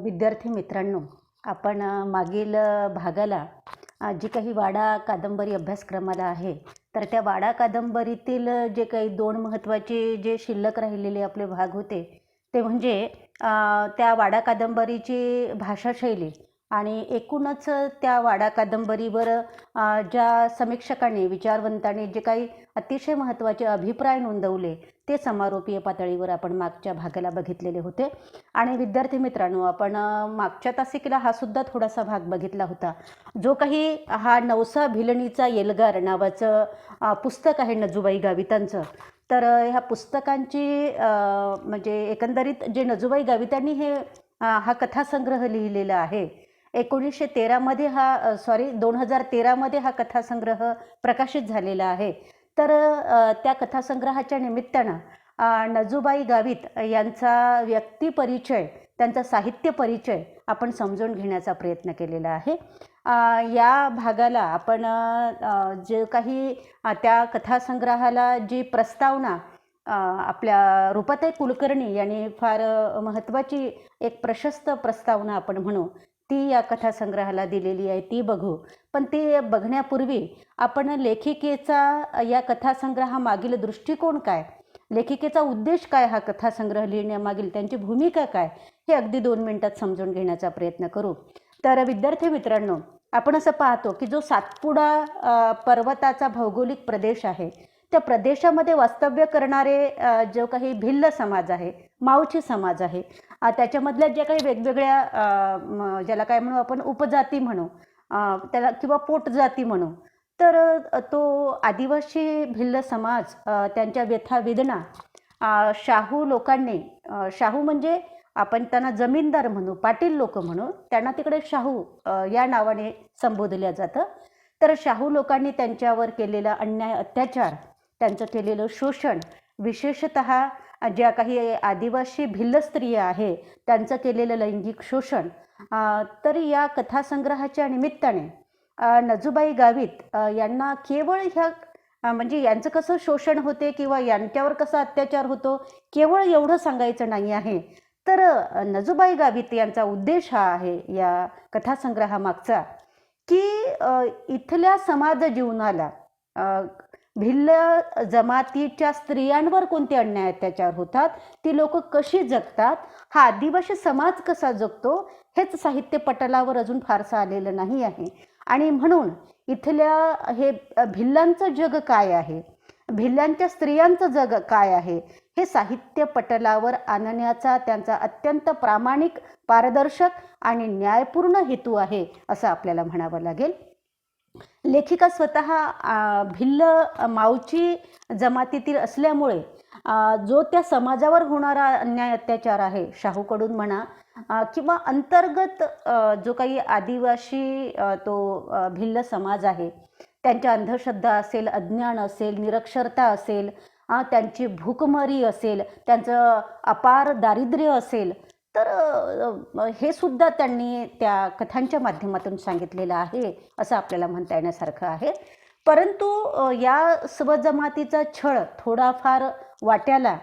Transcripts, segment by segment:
विद्यार्थी मित्रांनो, आपण मागील भागाला जी काही वाडा कादंबरी अभ्यासक्रमाला आहे, तर त्या वाडा कादंबरीतील जे काही दोन महत्त्वाचे जे शिल्लक राहिलेले आपले भाग होते, ते म्हणजे त्या वाडा कादंबरीची भाषाशैली आणि एकूणच त्या वाडा कादंबरीवर ज्या समीक्षकांनी, विचारवंतांनी जे काही अतिशय महत्त्वाचे अभिप्राय नोंदवले, ते समारोपीय पातळीवर आपण मागच्या भागाला बघितलेले होते. आणि विद्यार्थी मित्रांनो, आपण मागच्या तासिकेला हा सुद्धा थोडासा भाग बघितला होता. जो काही हा नवसा भिलणीचा एल्गार नावाचं पुस्तक आहे नजूबाई गावितांचं. तर ह्या पुस्तकांची म्हणजे एकंदरीत जे नजूबाई गावितांनी हा कथासंग्रह लिहिलेला आहे. 1913मध्ये 2013मध्ये हा कथासंग्रह प्रकाशित झालेला आहे. तर त्या कथासंग्रहाच्या निमित्तानं नजूबाई गावित यांचा व्यक्तिपरिचय, त्यांचा साहित्य परिचय आपण समजून घेण्याचा प्रयत्न केलेला आहे. या भागाला आपण जे काही त्या कथासंग्रहाला जी प्रस्तावना आपल्या रूपाताई कुलकर्णी यांनी फार महत्त्वाची एक प्रशस्त प्रस्तावना आपण म्हणू, ती या कथासंग्रहाला दिलेली आहे, ती बघू. पण ती बघण्यापूर्वी आपण लेखिकेचा या कथासंग्रहामागील दृष्टिकोन काय, लेखिकेचा उद्देश काय, हा कथासंग्रह लिहिण्यामागील त्यांची भूमिका काय, हे अगदी 2 मिनिटात समजून घेण्याचा प्रयत्न करू. तर विद्यार्थी मित्रांनो, आपण असं पाहतो की जो सातपुडा पर्वताचा भौगोलिक प्रदेश आहे, त्या प्रदेशामध्ये वास्तव्य करणारे जो काही भिल्ल समाज आहे, मावची समाज आहे, त्याच्यामधल्या ज्या काही वेगवेगळ्या ज्याला काय म्हणू आपण, उपजाती म्हणू त्याला, किंवा पोटजाती म्हणू, तर तो आदिवासी भिल्ल समाज त्यांच्या व्यथा वेदना शाहू लोकांनी, शाहू म्हणजे आपण त्यांना जमीनदार म्हणू, पाटील लोक म्हणू, त्यांना तिकडे शाहू या नावाने संबोधलं जातं. तर शाहू लोकांनी त्यांच्यावर केलेला अन्याय, अत्याचार, त्यांचं केलेलं शोषण, विशेषतः ज्या काही आदिवासी भिल्ल स्त्रिया आहे त्यांचं केलेलं लैंगिक शोषण, तर या कथासंग्रहाच्या निमित्ताने नजूबाई गावित यांना केवळ ह्या म्हणजे यांचं कसं शोषण होते किंवा यांच्यावर कसा अत्याचार होतो, केवळ एवढं सांगायचं नाही आहे. तर नजूबाई गावित यांचा उद्देश हा आहे या कथासंग्रहामागचा, की इथल्या समाज जीवनाला, भिल्ल जमातीच्या स्त्रियांवर कोणते अन्याय अत्याचार होतात, ती लोक कशी जगतात, हा आदिवासी समाज कसा जगतो, हेच साहित्य पटलावर अजून फारसं आलेलं नाही आहे. आणि म्हणून इथल्या हे भिल्लांचं जग काय आहे, भिल्लांच्या स्त्रियांचं जग काय आहे, हे साहित्य पटलावर आणण्याचा त्यांचा अत्यंत प्रामाणिक, पारदर्शक आणि न्यायपूर्ण हेतू आहे, असं आपल्याला म्हणावं लागेल. लेखिका स्वतः भिल्ल मावची जमातीतील असल्यामुळे जो त्या समाजावर होणारा अन्याय अत्याचार आहे, शाहूकडून म्हणा किंवा अंतर्गत जो काही आदिवासी तो भिल्ल समाज आहे, त्यांच्या अंधश्रद्धा असेल, अज्ञान असेल, निरक्षरता असेल, त्यांची भूकमारी असेल, त्यांचं अपार दारिद्र्य असेल, तर हे सुद्धा त्यांनी त्या कथांच्या माध्यमातून सांगितलेलं आहे, असं आपल्याला म्हणता येण्यासारखं आहे. परंतु या स्वजमातीचा छळ थोडाफार वाट्याला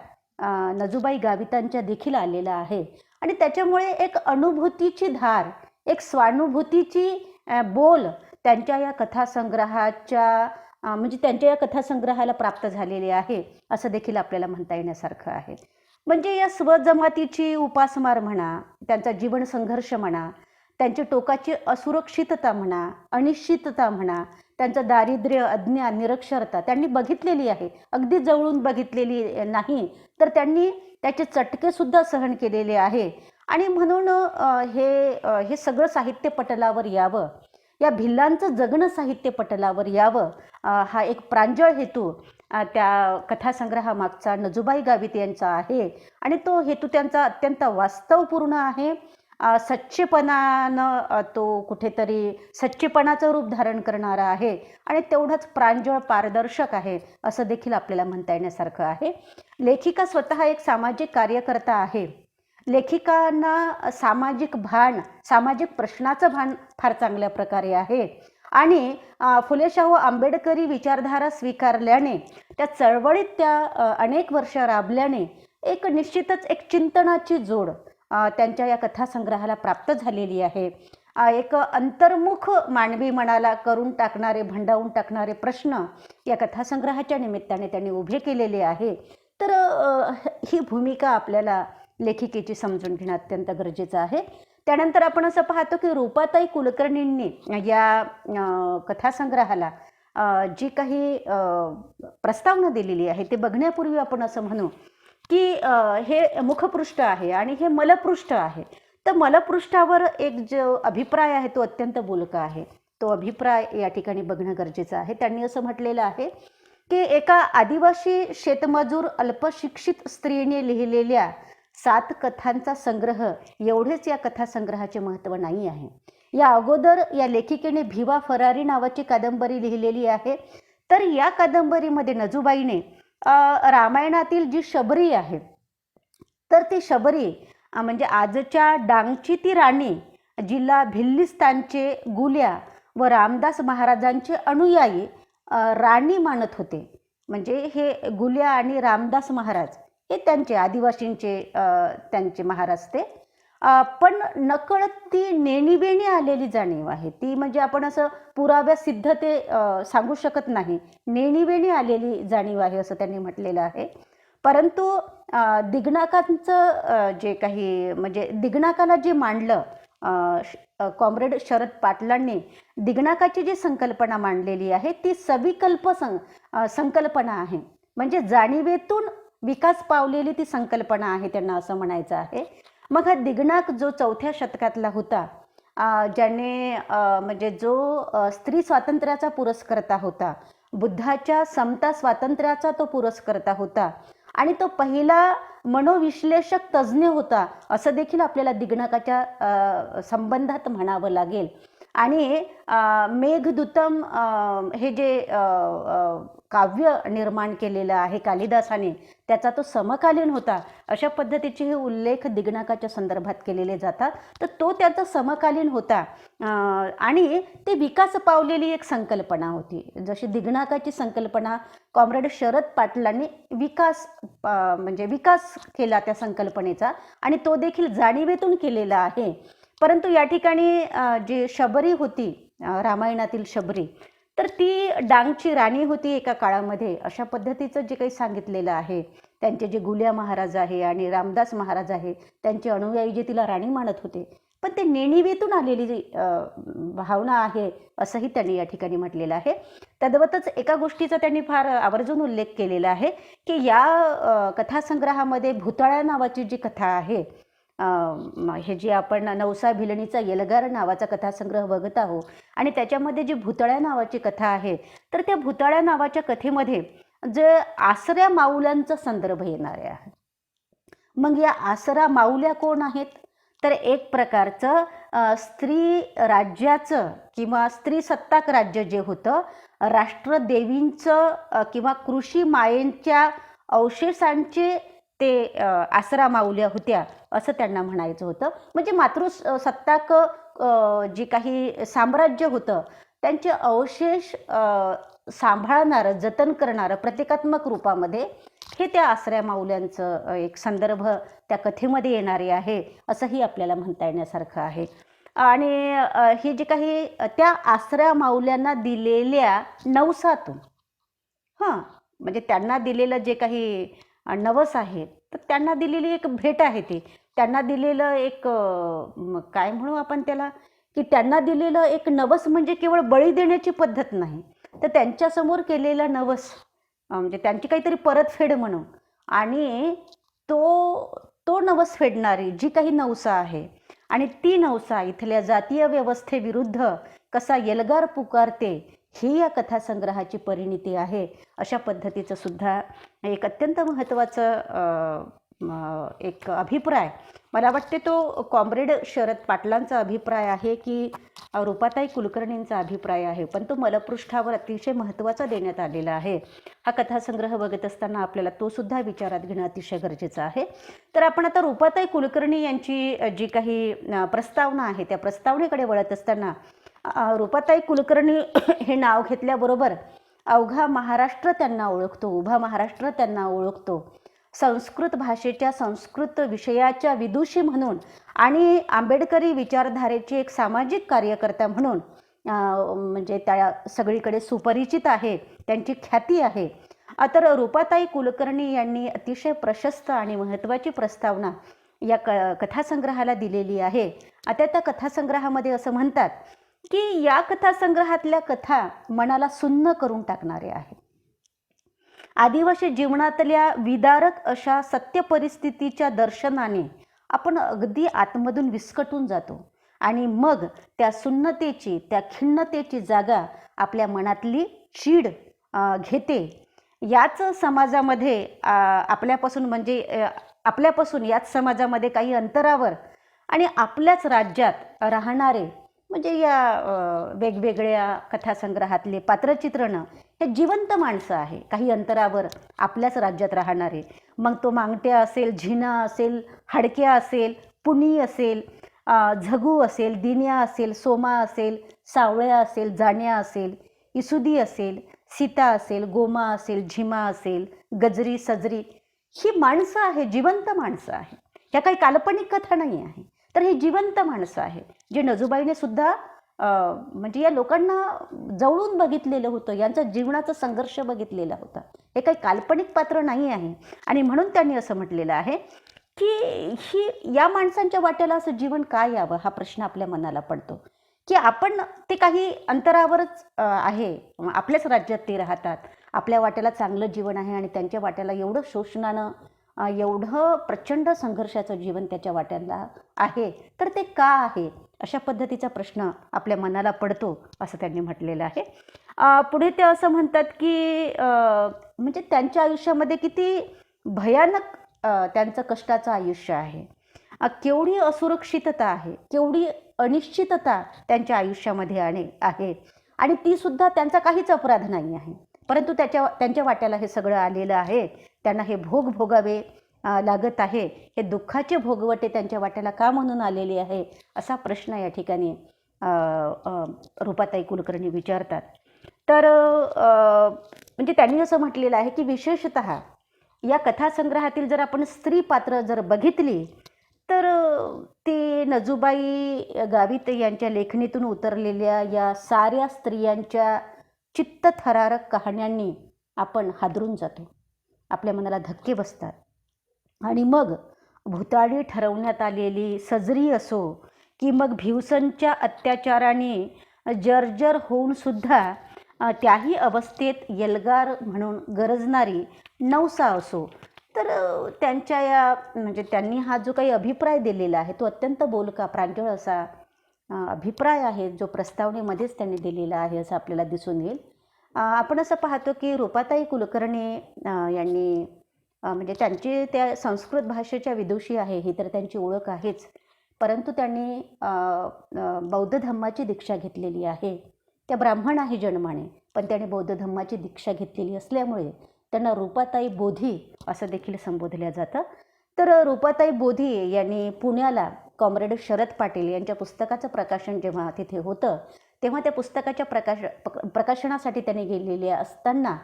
नजूबाई गावितांच्या देखील आलेला आहे. आणि त्याच्यामुळे एक अनुभूतीची धार, एक स्वानुभूतीची बोल त्यांच्या या कथासंग्रहाच्या म्हणजे त्यांच्या या कथासंग्रहाला प्राप्त झालेले आहे, असं देखील आपल्याला म्हणता येण्यासारखं आहे. म्हणजे या स्वजमातीची उपासमार म्हणा, त्यांचा जीवन संघर्ष म्हणा, त्यांची टोकाची असुरक्षितता म्हणा, अनिश्चितता म्हणा, त्यांचं दारिद्र्य, अज्ञान, निरक्षरता त्यांनी बघितलेली आहे, अगदी जवळून बघितलेली नाही, तर त्यांनी त्याचे चटके सुद्धा सहन केलेले आहे. आणि म्हणून हे सगळं साहित्य पटलावर यावं, या भिल्लांचं जगणं साहित्य पटलावर यावं, हा एक प्रांजळ हेतू त्या कथासंग्रहामागचा नजूबाई गावित यांचा आहे. आणि तो हेतू त्यांचा अत्यंत वास्तवपूर्ण आहे. सच्चेपणानं तो कुठेतरी सच्चेपणाचं रूप धारण करणारा आहे आणि तेवढंच प्रांजळ, पारदर्शक आहे, असं देखील आपल्याला म्हणता येण्यासारखं आहे. लेखिका स्वतः एक सामाजिक कार्यकर्ता आहे. लेखिकांना सामाजिक भान, सामाजिक प्रश्नाचं भान फार चांगल्या प्रकारे आहे. आणि फुले शाहू आंबेडकरी विचारधारा स्वीकारल्याने, त्या चळवळीत त्या अनेक वर्ष राबल्याने एक निश्चितच एक चिंतनाची जोड त्यांच्या या कथासंग्रहाला प्राप्त झालेली आहे. एक अंतर्मुख मानवी मनाला करून टाकणारे, भंडावून टाकणारे प्रश्न या कथासंग्रहाच्या निमित्ताने त्यांनी उभे केलेले आहे. तर ही भूमिका आपल्याला लेखिकेची समजून घेणं अत्यंत गरजेचं आहे. त्यानंतर आपण असं पाहतो की रूपाताई कुलकर्णींनी या कथासंग्रहाला जी काही प्रस्तावना दिलेली आहे ते बघण्यापूर्वी आपण असं म्हणू की हे मुखपृष्ठ आहे आणि हे मलपृष्ठ आहे. तर मलपृष्ठावर एक जो अभिप्राय आहे तो अत्यंत बोलका आहे. तो अभिप्राय या ठिकाणी बघणं गरजेचं आहे. त्यांनी असं म्हटलेलं आहे की एका आदिवासी शेतमजूर अल्पशिक्षित स्त्रीने लिहिलेल्या 7 कथांचा संग्रह एवढेच या कथासंग्रहाचे महत्त्व नाही आहे. या अगोदर या लेखिकेने भिवा फरारी नावाची कादंबरी लिहिलेली आहे. तर या कादंबरीमध्ये नजूबाईने रामायणातील जी शबरी आहे तर ती शबरी म्हणजे आजच्या डांगची ती राणी, जिला भिल्लिस्तानचे गुल्या व रामदास महाराजांचे अनुयायी राणी मानत होते. म्हणजे हे गुल्या आणि रामदास महाराज हे त्यांचे आदिवासींचे त्यांचे महाराज ते. पण नकळत ती नेणीवेणी आलेली जाणीव आहे. ती म्हणजे आपण असं पुराव्यासिद्ध ते सांगू शकत नाही. नेणीवेणी आलेली जाणीव आहे असं त्यांनी म्हटलेलं आहे. परंतु दिगनाकांचं जे काही म्हणजे दिगनाकाला जे मांडलं कॉम्रेड शरद पाटलांनी दिगनाकाची जी संकल्पना मांडलेली आहे ती सविकल्प संकल्पना आहे. म्हणजे जाणीवेतून विकास पावलेली ती संकल्पना आहे त्यांना असं म्हणायचं आहे. मग हा दिगनाक जो 4थ्या शतकातला होता, ज्याने म्हणजे जो स्त्री स्वातंत्र्याचा पुरस्कर्ता होता, बुद्धाच्या समता स्वातंत्र्याचा तो पुरस्कर्ता होता आणि तो पहिला मनोविश्लेषक तज्ज्ञ होता असं देखील आपल्याला दिगनाकाच्या संबंधात म्हणावं लागेल. आणि मेघदूतम हे जे काव्य निर्माण केलेलं आहे कालिदासाने त्याचा तो समकालीन होता अशा पद्धतीचे हे उल्लेख दिगनाकाच्या संदर्भात केलेले जातात. तर तो त्याचा समकालीन होता आणि ते विकास पावलेली एक संकल्पना होती. जशी दिगनाकाची संकल्पना कॉम्रेड शरद पाटलांनी म्हणजे विकास केला त्या संकल्पनेचा आणि तो देखील जाणीवेतून केलेला आहे. परंतु या ठिकाणी जी शबरी होती रामायणातील शबरी तर ती डांगची राणी होती एका काळामध्ये अशा पद्धतीचं जे काही सांगितलेलं आहे. त्यांचे जे गुल्या महाराज आहे आणि रामदास महाराज आहे त्यांचे अनुयायी जे तिला राणी मानत होते, पण ते नेणिवेतून आलेली भावना आहे असंही त्यांनी या ठिकाणी म्हटलेलं आहे. तद्वतच एका गोष्टीचा त्यांनी फार आवर्जून उल्लेख केलेला आहे की या कथासंग्रहामध्ये भुताळा नावाची जी कथा आहे, हे जी आपण नवसा भिलणीचा येलगार नावाचा कथासंग्रह बघत आहोत आणि त्याच्यामध्ये जी भुतळ्या नावाची कथा आहे तर त्या भुतळ्या नावाच्या कथेमध्ये जे आसऱ्या माऊल्यांचा संदर्भ येणार आहे. मग या आसरा माऊल्या कोण आहेत तर एक प्रकारचं स्त्री राज्याचं किंवा स्त्री सत्ताक राज्य जे होतं राष्ट्रदेवींचं किंवा कृषी मायेंच्या अवशेषांचे ते आसरा माऊल्या होत्या असं त्यांना म्हणायचं होतं. म्हणजे मातृसत्ताक जी काही साम्राज्य होतं त्यांचे अवशेष सांभाळणारं जतन करणारं प्रतिकात्मक रूपामध्ये हे त्या आसऱ्या माऊल्यांचं एक संदर्भ त्या कथेमध्ये येणारे आहे असंही आपल्याला म्हणता येण्यासारखं आहे. आणि ही जी काही त्या आसऱ्या माऊल्यांना दिलेल्या नवसातून म्हणजे त्यांना दिलेलं जे काही नवस आहे तर त्यांना दिलेली एक भेट आहे ती त्यांना दिलेलं एक काय म्हणू आपण त्याला की त्यांना दिलेलं एक नवस म्हणजे केवळ बळी देण्याची पद्धत नाही तर त्यांच्यासमोर केलेला नवस म्हणजे त्यांची काहीतरी परतफेड म्हणून आणि तो नवस फेडणारी जी काही नवसा आहे आणि ती नवसा इथल्या जातीय व्यवस्थेविरुद्ध कसा येलगार पुकारते ही या कथासंग्रहाची परिणिती आहे. अशा पद्धतीचं सुद्धा एक अत्यंत महत्त्वाचं एक अभिप्राय मला वाटते तो कॉम्रेड शरद पाटलांचा अभिप्राय आहे की रूपाताई कुलकर्णींचा अभिप्राय आहे, पण तो मलपृष्ठावर अतिशय महत्त्वाचा देण्यात आलेला आहे. हा कथासंग्रह बघत असताना आपल्याला तो सुद्धा विचारात घेणं अतिशय गरजेचं आहे. तर आपण आता रूपाताई कुलकर्णी यांची जी काही प्रस्तावना आहे त्या प्रस्तावनेकडे वळत असताना रूपाताई कुलकर्णी हे नाव घेतल्याबरोबर अवघा महाराष्ट्र त्यांना ओळखतो, उभा महाराष्ट्र त्यांना ओळखतो. संस्कृत भाषेच्या संस्कृत विषयाच्या विदुषी म्हणून आणि आंबेडकरी विचारधारेची एक सामाजिक कार्यकर्ता म्हणून म्हणजे त्या सगळीकडे सुपरिचित आहे, त्यांची ख्याती आहे. तर रूपाताई कुलकर्णी यांनी अतिशय प्रशस्त आणि महत्त्वाची प्रस्तावना या कथासंग्रहाला दिलेली आहे. आता त्या कथासंग्रहामध्ये असं म्हणतात की या कथासंग्रहातल्या कथा मनाला सुन्न करून टाकणारे आहेत. आदिवासी जीवनातल्या विदारक अशा सत्य परिस्थितीच्या दर्शनाने आपण अगदी आतमधून विस्कटून जातो आणि मग त्या सुन्नतेची, त्या खिन्नतेची जागा आपल्या मनातली चीड घेते. याच समाजामध्ये आपल्यापासून म्हणजे आपल्यापासून याच समाजामध्ये काही अंतरावर आणि आपल्याच राज्यात राहणारे म्हणजे या वेगवेगळ्या कथासंग्रहातले पात्रचित्रणं हे जिवंत माणसं आहे, काही अंतरावर आपल्याच राज्यात राहणारे. मग तो मांगट्या असेल, झिना असेल, हडक्या असेल, पुणी असेल, झगू असेल, दिन्या असेल, सोमा असेल, सावळ्या असेल, जाण्या असेल, इसुदी असेल, सीता असेल, गोमा असेल, झिमा असेल, गजरी, सजरी, ही माणसं आहे, जिवंत माणसं आहे. ह्या काही काल्पनिक कथा नाही आहे, तर हे जिवंत माणसं आहे जे नजूबाईने सुद्धा म्हणजे या लोकांना जवळून बघितलेलं होतं, यांचा जीवनाचा संघर्ष बघितलेला होता. हे काही काल्पनिक पात्र नाही आहे. आणि म्हणून त्यांनी असं म्हटलेलं आहे की या माणसांच्या वाट्याला असं जीवन का यावं, हा प्रश्न आपल्या मनाला पडतो. की आपण ते काही अंतरावरच आहे, आपल्याच राज्यात ते राहतात, आपल्या वाट्याला चांगलं जीवन आहे आणि त्यांच्या वाट्याला एवढं शोषणानं, एवढं प्रचंड संघर्षाचं जीवन त्याच्या वाट्याला आहे, तर ते का आहे, अशा पद्धतीचा प्रश्न आपल्या मनाला पडतो, असं त्यांनी म्हटलेलं आहे. पुढे ते असं म्हणतात की म्हणजे त्यांच्या आयुष्यामध्ये किती भयानक त्यांचं कष्टाचं आयुष्य आहे, केवढी असुरक्षितता आहे, केवढी अनिश्चितता त्यांच्या आयुष्यामध्ये आहे आणि ती सुद्धा त्यांचा काहीच अपराध नाही आहे, परंतु त्यांच्या वाट्याला हे सगळं आलेलं आहे. त्यांना हे भोग भोगावे लागत आहे. हे दुःखाचे भोगवटे त्यांच्या वाट्याला का म्हणून आलेले आहे, असा प्रश्न या ठिकाणी रूपाताई कुलकर्णी विचारतात. तर म्हणजे त्यांनी असं म्हटलेलं आहे की विशेषतः या कथासंग्रहातील जर आपण स्त्री पात्र जर बघितली तर ती नजूबाई गावित यांच्या लेखणीतून उतरलेल्या या साऱ्या स्त्रियांच्या चित्तथरारक कहाण्यांनी आपण हादरून जातो, आपल्या मनाला धक्के बसतात. आणि मग भुताळी ठरवण्यात आलेली सजरी असो की मग भिवसनच्या अत्याचाराने जर्जर होऊन सुद्धा त्याही अवस्थेत एल्गार म्हणून गरजणारी नवसा असो, तर त्यांच्या या म्हणजे त्यांनी हा जो काही अभिप्राय दिलेला आहे तो अत्यंत बोलका, प्रांजळ असा अभिप्राय आहे, जो प्रस्तावनेमध्येच त्यांनी दिलेला आहे असं आपल्याला दिसून येईल. आपण असं पाहतो की रूपाताई कुलकर्णी यांनी म्हणजे त्यांची त्या संस्कृत भाषेच्या विदुषी आहे, ही तर त्यांची ओळख आहेच, परंतु त्यांनी बौद्ध धम्माची दीक्षा घेतलेली आहे. त्या ब्राह्मण आहे जन्माने, पण त्यांनी बौद्ध धम्माची दीक्षा घेतलेली असल्यामुळे त्यांना रूपाताई बोधी असं देखील संबोधलं जातं. तर रूपाताई बोधी यांनी पुण्याला कॉम्रेड शरद पाटील यांच्या पुस्तकाचं प्रकाशन जेव्हा तिथे होतं, तेव्हा त्या पुस्तकाच्या प्रकाशनासाठी त्यांनी गेलेले असताना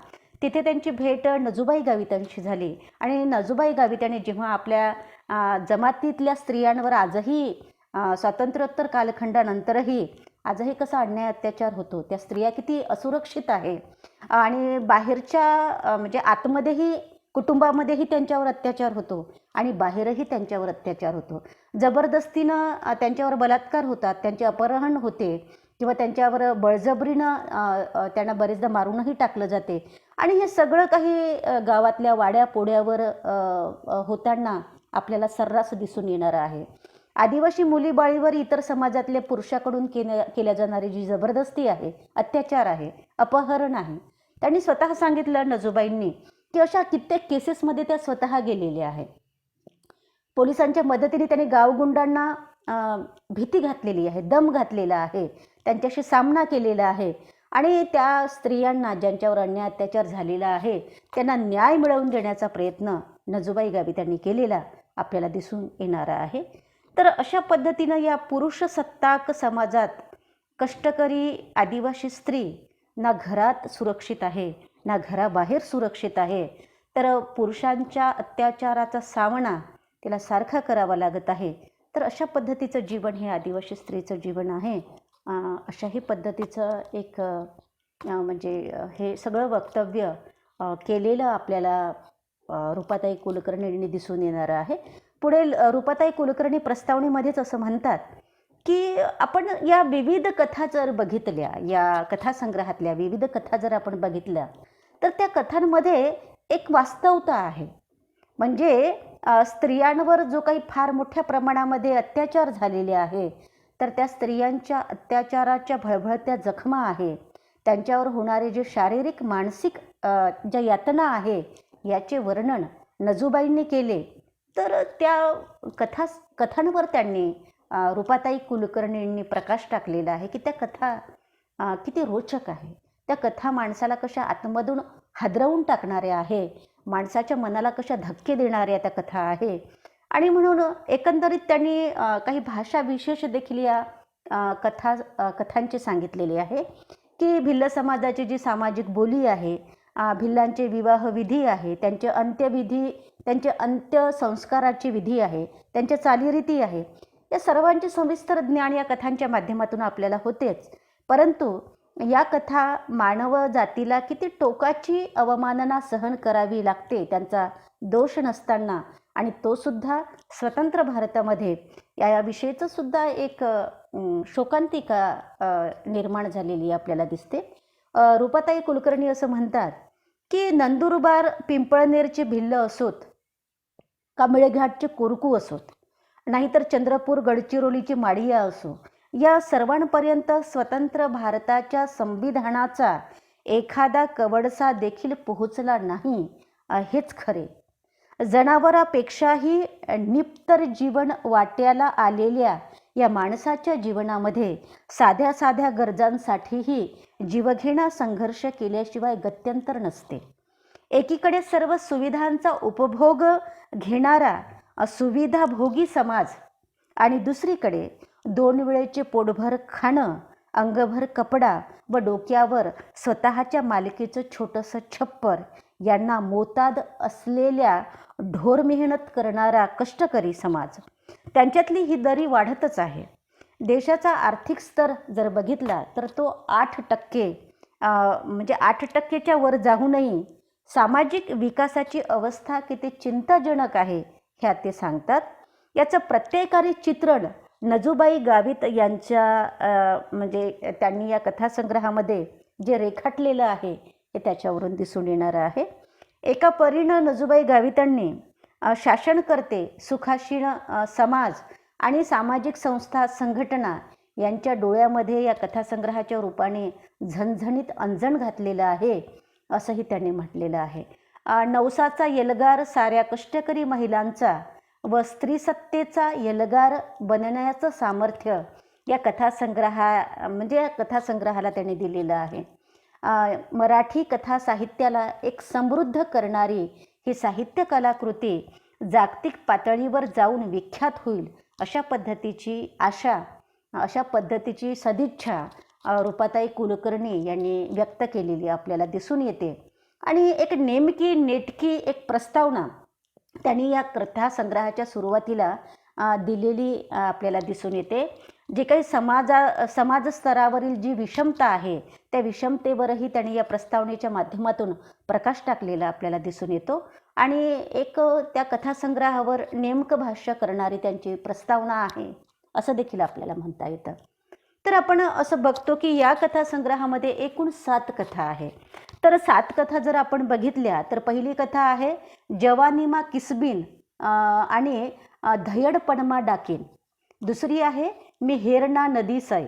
तिथे त्यांची भेट नजूबाई गावितांशी झाली. आणि नजूबाई गावितांनी जेव्हा आपल्या जमातीतल्या स्त्रियांवर आजही स्वातंत्र्योत्तर कालखंडानंतरही आजही कसा अन्याय अत्याचार होतो, त्या स्त्रिया किती असुरक्षित आहे आणि बाहेरच्या म्हणजे आतमध्येही कुटुंबामध्येही त्यांच्यावर अत्याचार होतो आणि बाहेरही त्यांच्यावर अत्याचार होतो, जबरदस्तीनं त्यांच्यावर बलात्कार होतात, त्यांचे अपहरण होते किंवा त्यांच्यावर बळजबरीनं त्यांना बरेचदा मारूनही टाकलं जाते. आणि हे सगळं काही गावातल्या वाड्या पोड्यावर होताना आपल्याला सर्रास दिसून येणारं आहे. आदिवासी मुलीबाळीवर इतर समाजातल्या पुरुषाकडून केल्या जाणारी जी जबरदस्ती आहे, अत्याचार आहे, अपहरण आहे, त्यांनी स्वतः सांगितलं नजूबाईंनी की अशा कित्येक केसेसमध्ये त्या स्वतः गेलेल्या आहेत. पोलिसांच्या मदतीने त्यांनी गावगुंडांना भीती घातलेली आहे, दम घातलेला आहे, त्यांच्याशी सामना केलेला आहे आणि त्या स्त्रियांना ज्यांच्यावर अन्याय अत्याचार झालेला आहे त्यांना न्याय मिळवून देण्याचा प्रयत्न नजूबाई गावितांनी केलेला आपल्याला दिसून येणारा आहे. तर अशा पद्धतीनं या पुरुषसत्ताक समाजात कष्टकरी आदिवासी स्त्री ना घरात सुरक्षित आहे ना घराबाहेर सुरक्षित आहे, तर पुरुषांच्या अत्याचाराचा सामना तिला सारखा करावा लागत आहे. तर अशा पद्धतीचं जीवन हे आदिवासी स्त्रीचं जीवन आहे. अशाही पद्धतीचं एक म्हणजे हे सगळं वक्तव्य केलेलं आपल्याला रूपाताई कुलकर्णींनी दिसून येणारं आहे. पुढे रूपाताई कुलकर्णी प्रस्तावनेमध्येच असं म्हणतात की आपण या विविध कथा जर बघितल्या, या कथासंग्रहातल्या विविध कथा जर आपण बघितल्या, तर त्या कथांमध्ये एक वास्तवता आहे. म्हणजे स्त्रियांवर जो काही फार मोठ्या प्रमाणामध्ये अत्याचार झालेले आहे, तर त्या स्त्रियांच्या अत्याचाराच्या भळभळत्या जखमा आहे, त्यांच्यावर होणारे जे शारीरिक मानसिक ज्या यातना आहे, याचे वर्णन नजूबाईंनी केले. तर त्या कथांवर त्यांनी रूपाताई कुलकर्णींनी प्रकाश टाकलेला आहे की त्या कथा किती रोचक आहे. त्या कथा माणसाला कशा आतमधून हादरवून टाकणाऱ्या आहे, माणसाच्या मनाला कशा धक्के देणाऱ्या त्या कथा आहे. आणि म्हणून एकंदरीत त्यांनी काही भाषा विशेष देखील या कथांचे सांगितलेले आहे की भिल्ल समाजाची जी सामाजिक बोली आहे, भिल्लांचे विवाहविधी आहे, त्यांचे अंत्यविधी, त्यांचे अंत्यसंस्काराची विधी आहे, त्यांच्या चालीरीती आहे, या सर्वांचे सविस्तर ज्ञान या कथांच्या माध्यमातून आपल्याला होतेच. परंतु या कथा मानव जातीला किती टोकाची अवमानना सहन करावी लागते त्यांचा दोष नसताना, आणि तो सुद्धा स्वतंत्र भारतामध्ये, याविषयीचं सुद्धा एक शोकांतिका निर्माण झालेली आपल्याला दिसते. रूपाताई कुलकर्णी असं म्हणतात की नंदुरबार पिंपळनेरचे भिल्ल असोत, का मेळघाटचे कोरकू असोत, नाहीतर चंद्रपूर गडचिरोलीची माडिया असो, या सर्वांपर्यंत स्वतंत्र भारताच्या संविधानाचा एखादा कवडसा देखील पोहोचला नाही हेच खरे. जनावरापेक्षाही निप्तर जीवन वाट्याला आलेल्या या माणसाच्या जीवनामध्ये साध्या साध्या गरजांसाठीही जीवघेणा संघर्ष केल्याशिवाय गत्यंतर नसते. एकीकडे सर्व सुविधांचा उपभोग घेणारा सुविधाभोगी समाज, आणि दुसरीकडे 2 वेळेचे पोटभर खाणं, अंगभर कपडा व डोक्यावर स्वतःच्या मालकीचं छोटंसं छप्पर यांना मोताद असलेल्या ढोर मेहनत करणारा कष्टकरी समाज, त्यांच्यातली ही दरी वाढतच आहे. देशाचा आर्थिक स्तर जर बघितला तर तो 8% म्हणजे 8%च्या वर जाऊनही सामाजिक विकासाची अवस्था किती चिंताजनक आहे ह्या ते सांगतात. याचं प्रत्येकारी चित्रण नजूबाई गावित यांच्या म्हणजे त्यांनी या कथासंग्रहामध्ये जे रेखाटलेलं आहे हे त्याच्यावरून दिसून येणारं आहे. एका परीनं नजूबाई गावितांनी शासनकर्ते, सुखासीन समाज आणि सामाजिक संस्था, संघटना यांच्या डोळ्यामध्ये या कथासंग्रहाच्या रूपाने झणझणीत अंजन घातलेलं आहे असंही त्यांनी म्हटलेलं आहे. नवसाचा एल्गार साऱ्या कष्टकरी महिलांचा व स्त्रीसत्तेचा एल्गार बनण्याचं सामर्थ्य या कथासंग्रहाला त्यांनी दिलेलं आहे. मराठी कथा साहित्याला एक समृद्ध करणारी ही साहित्य कलाकृती जागतिक पातळीवर जाऊन विख्यात होईल अशा पद्धतीची आशा, अशा पद्धतीची सदिच्छा रूपाताई कुलकर्णी यांनी व्यक्त केलेली आपल्याला दिसून येते. आणि एक नेटकी एक प्रस्तावना त्यांनी या कथासंग्रहाच्या सुरुवातीला दिलेली आपल्याला दिसून येते. जे काही समाज स्तरावरील जी विषमता आहे त्या विषमतेवरही त्यांनी या प्रस्तावनेच्या माध्यमातून प्रकाश टाकलेला आपल्याला दिसून येतो. आणि एक त्या कथासंग्रहावर नेमकं भाष्य करणारी त्यांची प्रस्तावना आहे असं देखील आपल्याला म्हणता येतं. तर आपण असं बघतो की या कथासंग्रहामध्ये एकूण 7 कथा आहे. तर 7 कथा जर आपण बघितल्या तर पहिली कथा आहे जवानीमा किसबीन आणि धयडपणमा डाकीन. दुसरी आहे मी हेरणा नदी सय.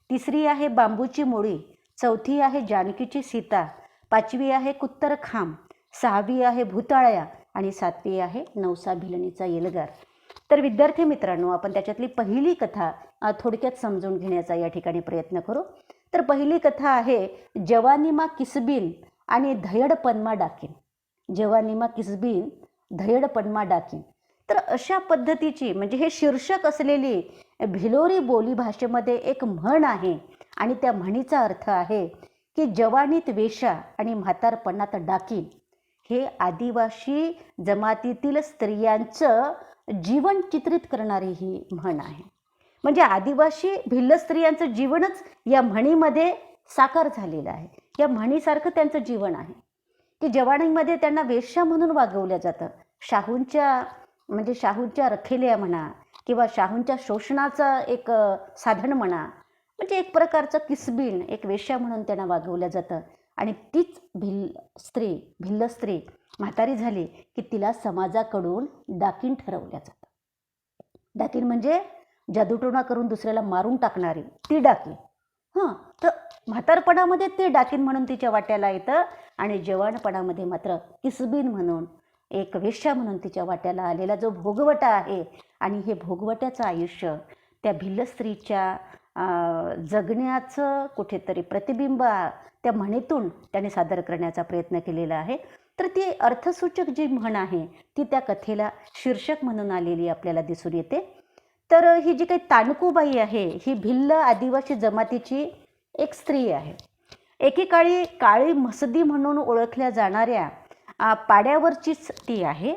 तिसरी आहे बांबूची मोळी. चौथी आहे जानकीची सीता. 5वी आहे कुत्तर खांब. 6वी आहे भूताळ्या आणि 7वी आहे नवसा भिलणीचा एल्गार. तर विद्यार्थी मित्रांनो, आपण त्याच्यातली पहिली कथा थोडक्यात समजून घेण्याचा या ठिकाणी प्रयत्न करू. तर पहिली कथा आहे जवानीमा किसबीन आणि धयडपणमा डाकीन. जवानीमा किसबीन, धयडपणमा डाकीन. तर अशा पद्धतीची म्हणजे हे शीर्षक असलेली भिलोरी बोली भाषेमध्ये एक म्हण आहे आणि त्या म्हणीचा अर्थ आहे की जवानीत वेशा आणि म्हातारपणात डाकीन. हे आदिवासी जमातीतील स्त्रियांचं जीवन चित्रित करणारी ही म्हण आहे. म्हणजे आदिवासी भिल्ल स्त्रियांचं जीवनच या म्हणीमध्ये साकार झालेलं आहे. या म्हणीसारखं त्यांचं जीवन आहे की जवानीमध्ये त्यांना वेश्या म्हणून वागवलं जातं. शाहूंच्या रखेल्या म्हणा किंवा शाहूंच्या शोषणाचं एक साधन म्हणा, म्हणजे एक प्रकारचं किसबीण, एक वेश्या म्हणून त्यांना वागवलं जातं. आणि तीच भिल्ल स्त्री म्हातारी झाली की तिला समाजाकडून डाकीण ठरवल्या जातं. डाकीण म्हणजे जादूटोणा करून दुसऱ्याला मारून टाकणारी ती डाकीण. तर म्हातारपणामध्ये ते डाकीण म्हणून तिच्या वाट्याला येतं आणि जवानपणामध्ये मात्र किसबीन म्हणून, एक वेश्या म्हणून तिच्या वाट्याला आलेला जो भोगवटा आहे. आणि हे भोगवट्याचं आयुष्य त्या भिल्ल स्त्रीच्या जगण्याचं कुठेतरी प्रतिबिंब त्या म्हणीतून त्याने सादर करण्याचा प्रयत्न केलेला आहे. तर ती अर्थसूचक जी म्हण आहे ती त्या कथेला शीर्षक म्हणून आलेली आपल्याला दिसून येते. तर ही जी काही तानकुबाई आहे ही भिल्ल आदिवासी जमातीची एक स्त्री आहे. एकेकाळी काळी म्हसदी म्हणून ओळखल्या जाणाऱ्या पाड्यावरचीच ती आहे.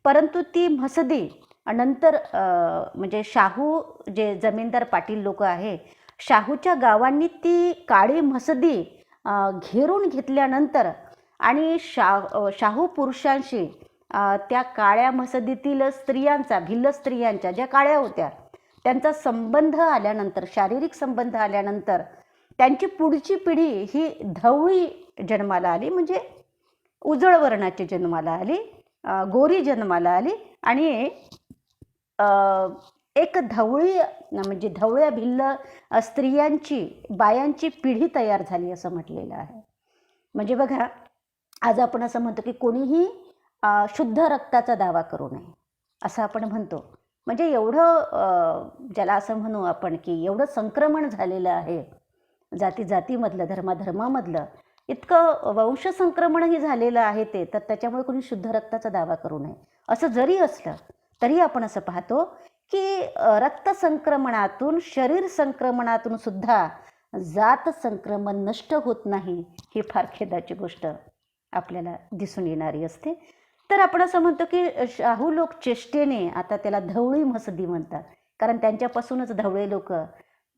परंतु ती म्हसदी नंतर म्हणजे शाहू जे जमीनदार पाटील लोक आहे, शाहूच्या गावांनी ती काळी म्हसदी घेरून घेतल्यानंतर आणि शाहू पुरुषांशी त्या काळ्या म्हसदीतील स्त्रियांचा, भिल्ल स्त्रियांच्या ज्या काळ्या होत्या त्यांचा संबंध आल्यानंतर, शारीरिक संबंध आल्यानंतर त्यांची पुढची पिढी ही धवळी जन्माला आली, म्हणजे उजळ वर्णाची जन्माला आली, गोरी जन्माला आली. आणि एक म्हणजे धवळ्या भिल्ल स्त्रियांची, बायांची पिढी तयार झाली असं म्हटलेलं आहे. म्हणजे बघा, आज आपण असं म्हणतो की कोणीही शुद्ध रक्ताचा दावा करू नये असं आपण म्हणतो. म्हणजे एवढं ज्याला असं म्हणू आपण की एवढं संक्रमण झालेलं आहे जातीमधलं, धर्मामधलं, इतकं वंशसंक्रमणही झालेलं आहे ते. तर त्याच्यामुळे कोणी शुद्ध रक्ताचा दावा करू नये असं जरी असलं तरी आपण असं पाहतो की रक्तसंक्रमणातून, शरीर संक्रमणातून सुद्धा जात संक्रमण नष्ट होत नाही, ही फार खेदाची गोष्ट आपल्याला दिसून येणारी असते. तर आपण असं म्हणतो की शाहू लोक चेष्टेने, आता त्याला धवळी म्हसदी म्हणतात कारण त्यांच्यापासूनच धवळे लोक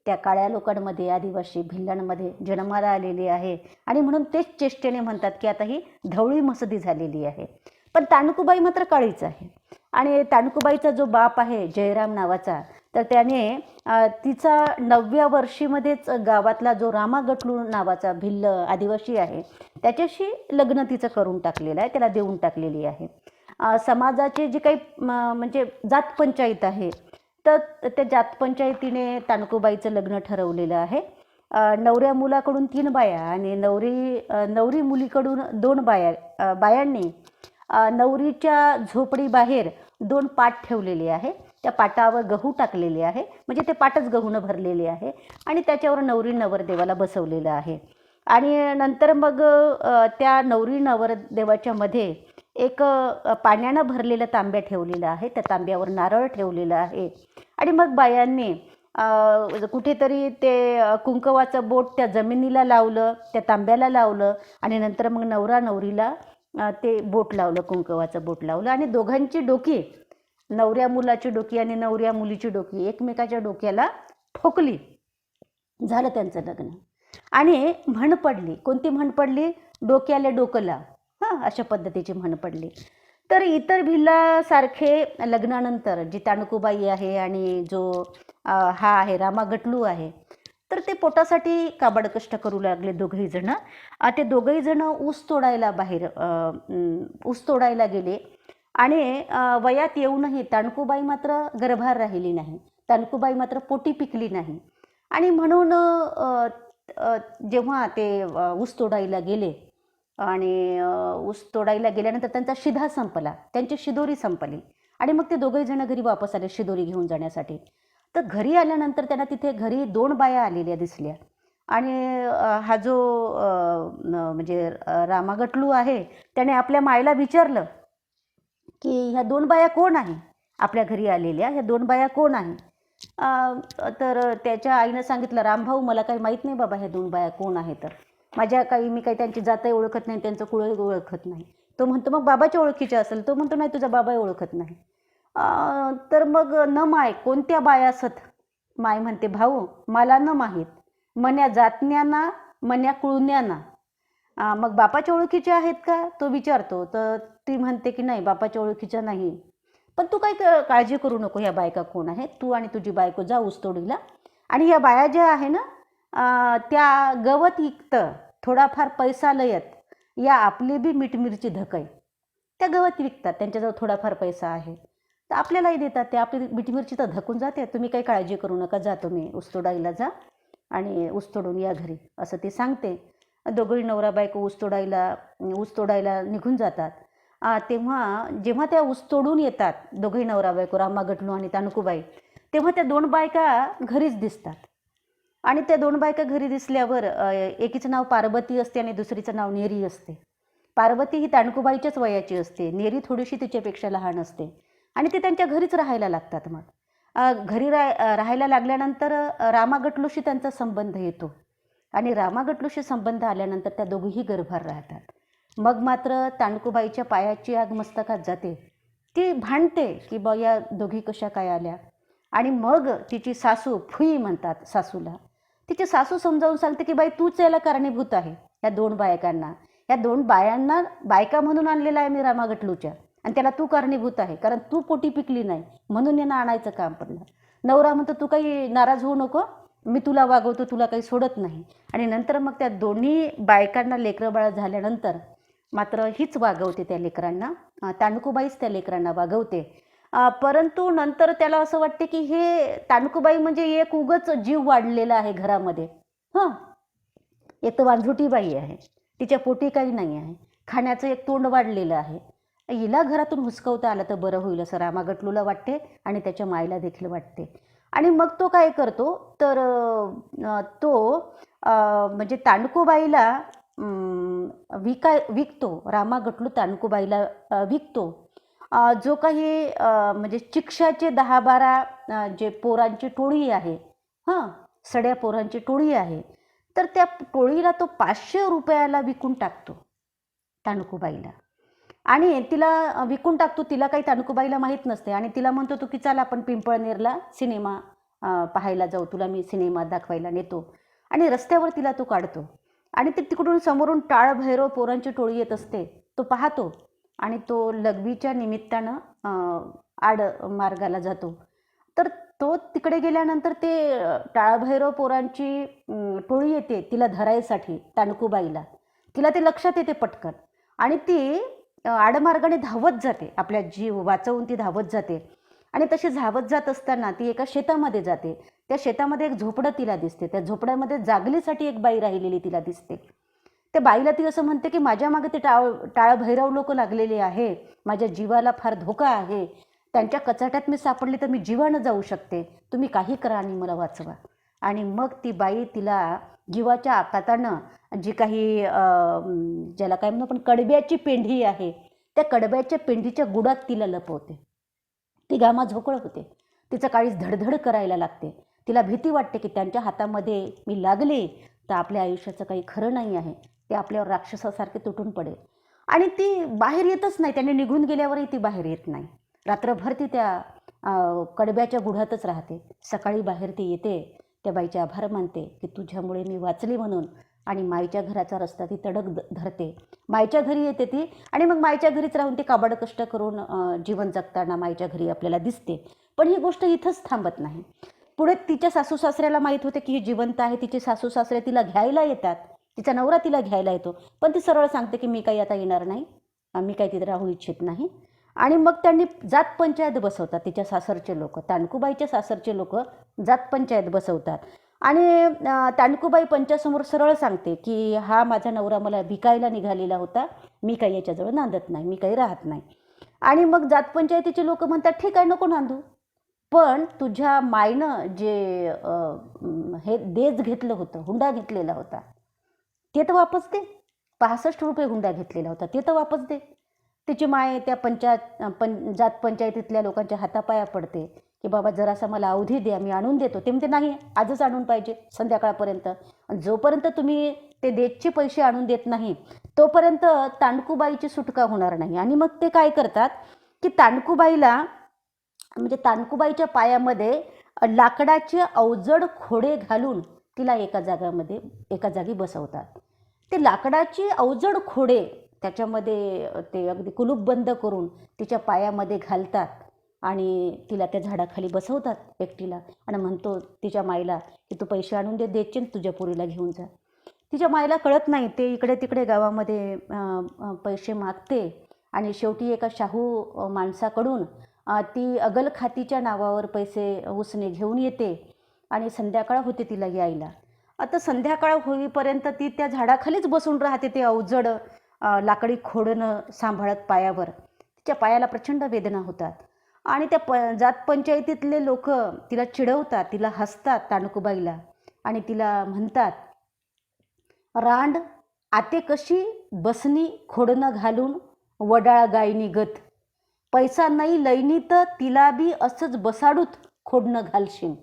त्या काळ्या लोकांमध्ये, आदिवासी भिल्लांमध्ये जन्माला आलेले आहे आणि म्हणून तेच चेष्टेने म्हणतात की आता ही धवळी म्हसदी झालेली आहे. पण तानकुबाई मात्र काळीच आहे. आणि तानकुबाईचा जो बाप आहे जयराम नावाचा, तर त्याने तिचा 9व्या वर्षीमध्येच गावातला जो रामा गटलू नावाचा भिल्ल आदिवासी आहे त्याच्याशी लग्न तिचं करून टाकलेलं आहे, त्याला देऊन टाकलेली आहे. समाजाचे जे काही म्हणजे जात पंचायत आहे तर त्या जात पंचायतीने तानकुबाईचं लग्न ठरवलेलं आहे. नवऱ्या मुलाकडून 3 बाया आणि नवरी मुलीकडून 2 बायांनी नवरीच्या झोपडीबाहेर 2 पाट ठेवलेले आहे. त्या पाटावर गहू टाकलेले आहे, म्हणजे ते पाटच गहूनं भरलेले आहे आणि त्याच्यावर नवरी नवरदेवाला बसवलेलं आहे. आणि नंतर मग त्या नवरी नवरदेवाच्या मध्ये एक पाण्यानं भरलेलं तांब्या ठेवलेलं आहे, त्या तांब्यावर नारळ ठेवलेलं आहे. आणि मग बायांनी कुठेतरी ते कुंकवाचं बोट त्या जमिनीला लावलं, त्या तांब्याला लावलं आणि नंतर मग नवरीला ते बोट लावलं, कुंकवाचं बोट लावलं आणि दोघांची डोकी, नवऱ्या मुलाची डोकी आणि नवऱ्या मुलीची डोकी एकमेकाच्या डोक्याला ठोकली. झालं त्यांचं लग्न. आणि म्हण पडली, कोणती म्हण पडली? डोक्याला डोकं लाव, अशा पद्धतीची म्हण पडली. तर इतर भिल्लासारखे लग्नानंतर जी तानकुबाई आहे आणि जो हा आहे रामा गटलू आहे, तर ते पोटासाठी काबाड कष्ट करू लागले दोघंही जण. ते दोघंही जण ऊस तोडायला गेले आणि वयात येऊनही तानकुबाई मात्र गर्भार राहिली नाही, तानकुबाई मात्र पोटी पिकली नाही. आणि म्हणून जेव्हा ते ऊस तोडायला गेले आणि ऊस तोडायला गेल्यानंतर त्यांचा शिधा संपला, त्यांची शिदोरी संपली आणि मग ते दोघंही जण घरी वापस आले शिदोरी घेऊन जाण्यासाठी. तर घरी आल्यानंतर त्यांना तिथे घरी 2 बाया आलेल्या दिसल्या आणि हा जो म्हणजे रामा गटलू आहे त्याने आपल्या मायला विचारलं की ह्या 2 बाया कोण आहे, आपल्या घरी आलेल्या ह्या 2 बाया कोण आहे? तर त्याच्या आईनं सांगितलं, रामभाऊ मला काही माहीत नाही बाबा ह्या 2 बाया कोण आहे, तर मी काही त्यांची जातही ओळखत नाही, त्यांचं कुळही ओळखत नाही. तो म्हणतो मग बाबाच्या ओळखीच्या असेल. तो म्हणतो नाही तुझा बाबा ओळखत नाही. तर मग न माय कोणत्या बायासत. माय म्हणते भाऊ मला न माहीत मन्या जातन्याना मन्या कुळण्याना. मग बापाच्या ओळखीच्या आहेत का तो विचारतो. तर ती म्हणते की नाही बापाच्या ओळखीच्या नाही. पण तू काही काळजी करू नको, ह्या बायका कोण आहेत, तू आणि तुझी बायको जा ऊसतोडीला आणि ह्या बाया ज्या आहे ना त्या गवत विकतं थोडाफार पैसा लयत या आपली बी मीठ मिरची धकय. त्या गवत विकतात, त्यांच्याजवळ थोडाफार पैसा आहे तर आपल्यालाही देतात. ते आपली मीठ मिरची तर धकून जाते. तुम्ही काही काळजी करू नका, जा तुम्ही ऊसतोडाईला जा आणि ऊस तोडून या घरी असं ती सांगते. दोघंही नवरा बायको ऊस तोडायला निघून जातात. तेव्हा जेव्हा त्या ऊस तोडून येतात दोघंही नवरा बायको रामा गटलू आणि तानुकूबाई, तेव्हा त्या दोन बायका घरीच दिसतात. आणि त्या दोन बायका घरी दिसल्यावर एकीचं नाव पार्वती असते आणि दुसरीचं नाव नेरी असते. पार्वती ही तानुकूबाईच्याच वयाची असते, नेरी थोडीशी तिच्यापेक्षा लहान असते आणि ते त्यांच्या घरीच राहायला लागतात. मग घरी राहायला लागल्यानंतर रामा गटलूशी त्यांचा संबंध येतो आणि रामा गटलूशी संबंध आल्यानंतर त्या दोघीही गर्भार राहतात. मग मात्र तानुकूबाईच्या पायाची आग मस्तकात जाते. ती भांडते की बा या दोघी कशा काय आल्या. आणि मग तिची सासू फुई म्हणतात सासूला, तिची सासू समजावून सांगते की बाई तूच याला कारणीभूत आहे. या दोन बायकांना, या दोन बायांना बायका म्हणून आणलेला आहे मी रामा गटलूच्या आणि त्याला तू कारणीभूत आहे, कारण तू पोटी पिकली नाही म्हणून यांना आणायचं काम पडलं. नवरा म्हणतो तू काही नाराज होऊ नको, मी तुला वागवतो, तुला काही सोडत नाही. आणि नंतर मग त्या दोन्ही बायकांना लेकरं बाळ झाल्यानंतर मात्र हीच वागवते त्या लेकरांना, तानुकूबाईच त्या लेकरांना वागवते. परंतु नंतर त्याला असं वाटते की हे तानुकूबाई म्हणजे एक उगच जीव वाढलेला आहे घरामध्ये. एक तर वांझुटी बाई आहे, तिच्या पोटी काही नाही आहे, खाण्याचं एक तोंड वाढलेलं आहे. हिला घरातून हुसकवता आलं तर बरं होईल असं रामा गटलूला वाटते आणि त्याच्या मायला देखील वाटते. आणि मग तो काय करतो तर तो म्हणजे तानुकूबाईला विकतो. रामा गटलू तानुकूबाईला विकतो. जो काही म्हणजे चिक्षाचे 10-12 जे पोरांची टोळी आहे, सड्या पोरांची टोळी आहे, तर त्या टोळीला तो 500 रुपयाला विकून टाकतो तानुकूबाईला. आणि तिला विकून टाकतो. तिला काही तानुकूबाईला माहीत नसते आणि तिला म्हणतो तू की चल आपण पिंपळनेरला सिनेमा पाहायला जाऊ, तुला मी सिनेमा दाखवायला नेतो. आणि रस्त्यावर तिला तो काढतो आणि ते तिकडून समोरून टाळ भैरव पोरांची टोळी येत असते, तो पाहतो आणि तो लघवीच्या निमित्तानं आड मार्गाला जातो. तर तो तिकडे गेल्यानंतर ते टाळभैरव पोरांची टोळी येते तिला धरायसाठी तानुकूबाईला. तिला ते लक्षात येते पटकन आणि ती आडमार्गाने धावत जाते, आपल्या जीव वाचवून ती धावत जाते. आणि तशी धावत जात असताना ती एका शेतामध्ये जाते. त्या शेतामध्ये एक झोपडं तिला दिसते. त्या झोपड्यामध्ये जागलीसाठी एक बाई राहिलेली तिला दिसते. त्या बाईला ती असं म्हणते की माझ्या मागे ते टाळभैरव लोक लागलेले आहे, माझ्या जीवाला फार धोका आहे, त्यांच्या कचाट्यात मी सापडली तर मी जीवानं जाऊ शकते, तुम्ही काही करा आणि मला वाचवा. आणि मग ती बाई तिला जीवाच्या आकातानं जी काही ज्याला काय म्हणतो आपण कडब्याची पेंढी आहे, त्या कडब्याच्या पेंढीच्या गुडात तिला लपवते. ती घामाझोकळ होते, तिचं काळीच धडधड करायला लागते. तिला भीती वाटते की त्यांच्या हातामध्ये मी लागले तर आपल्या आयुष्याचं काही खरं नाही आहे, ते आपल्यावर राक्षसासारखे तुटून पडेल. आणि ती बाहेर येतच नाही, त्याने निघून गेल्यावरही ती बाहेर येत नाही. रात्रभर ती त्या कडब्याच्या गुढातच राहते. सकाळी बाहेर ती येते, त्या बाईचे आभार मानते की तुझ्यामुळे मी वाचली म्हणून, आणि माईच्या घराचा रस्ता ती तडक धरते. माईच्या घरी येते ती आणि मग माईच्या घरीच राहून ती काबाड कष्ट करून जीवन जगताना माईच्या घरी आपल्याला दिसते. पण ही गोष्ट इथंच थांबत नाही. पुढे तिच्या सासू सासऱ्याला माहीत होते की ही जिवंत आहे. तिचे सासू सासरे तिला घ्यायला येतात, तिचा नवरा तिला घ्यायला येतो, पण ती सरळ सांगते की मी काही आता येणार नाही, मी काही तिथे राहू इच्छित नाही. आणि मग त्यांनी जात पंचायत बसवतात. तिच्या सासरचे लोक, तानुकूबाईच्या सासरचे लोक जात पंचायत बसवतात. आणि तानुकूबाई पंचासमोर सरळ सांगते की हा माझा नवरा मला विकायला निघालेला होता, मी काही याच्याजवळ नांदत नाही, मी काही राहत नाही. आणि मग जात पंचायतीचे लोक म्हणतात ठीक आहे नको नांदू, पण तुझ्या मायनं जे हे देज घेतलं होतं, हुंडा घेतलेला होता, ते तर वापस दे. 65 रुपये हुंडा घेतलेला होता, ते तर वापस दे. तिची माय त्या जात पंचायतीतल्या लोकांच्या हातापाया पडते की बाबा जरासा मला अवधी द्या, मी आणून देतो. ते म्हणते नाही, आजच आणून पाहिजे संध्याकाळपर्यंत. जोपर्यंत तुम्ही ते देजचे पैसे आणून देत नाही तोपर्यंत तांडकूबाईची सुटका होणार नाही. आणि मग ते काय करतात की तांडकूबाईला म्हणजे तांडकूबाईच्या पायामध्ये लाकडाचे अवजड खोडे घालून तिला एका जागी बसवतात. ते लाकडाची अवजड खोडे त्याच्यामध्ये ते अगदी कुलूपबंद करून तिच्या पायामध्ये घालतात आणि तिला त्या झाडाखाली बसवतात एकटीला आणि म्हणतो तिच्या माईला की तू पैसे आणून देशील तुझ्या पोरीला घेऊन जा. तिच्या माईला कळत नाही, ते इकडे तिकडे गावामध्ये पैसे मागते आणि शेवटी एका शाहू माणसाकडून ती अगलखातीच्या नावावर पैसे उसने घेऊन येते आणि संध्याकाळ होते तिला यायला. आता संध्याकाळ होईपर्यंत ती त्या झाडाखालीच बसून राहते, ते अवजड लाकडी खोडणं सांभाळत पायावर. तिच्या पायाला प्रचंड वेदना होतात आणि त्या जात पंचायतीतले लोक तिला चिडवतात, तिला हसतात तांडकूबाईला आणि तिला म्हणतात, रांड आते कशी बसनी खोडणं घालून वडाळ गायनी गत, पैसा नाही लैनी तर तिला बी असंच बसाडूत खोडणं घालशील.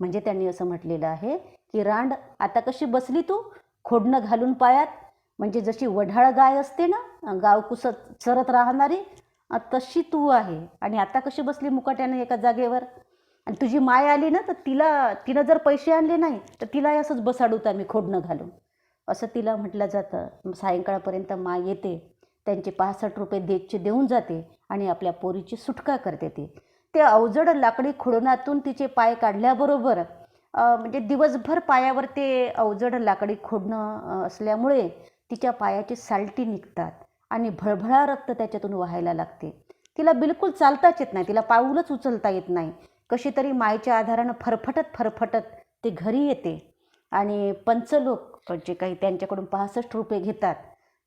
म्हणजे त्यांनी असं म्हटलेलं आहे की रांड आता कशी बसली तू खोडणं घालून पायात, म्हणजे जशी वढाळ गाय असते ना गाव कुसत चरत राहणारी, तशी तू आहे. आणि आता कशी बसली मुकाट्याने एका जागेवर, आणि तुझी माय आली ना तर तिनं जर पैसे आणले नाही तर तिला असंच बसाडूत आम्ही खोडणं घालून, असं तिला म्हटलं जातं. सायंकाळपर्यंत माय येते, त्यांचे 65 रुपये देतचे देऊन जाते आणि आपल्या पोरीची सुटका करते. ते अवजड लाकडी खोडणातून तिचे पाय काढल्याबरोबर म्हणजे दिवसभर पायावर ते अवजड लाकडी खोडणं असल्यामुळे तिच्या पायाची सालटी निघतात आणि भळभळा रक्त त्याच्यातून वाहायला लागते. तिला बिलकुल चालताच येत नाही, तिला पाऊलच उचलता येत नाही. कशी तरी मायच्या आधारानं फरफटत ते घरी येते आणि पंचलोक जे काही त्यांच्याकडून 65 रुपये घेतात,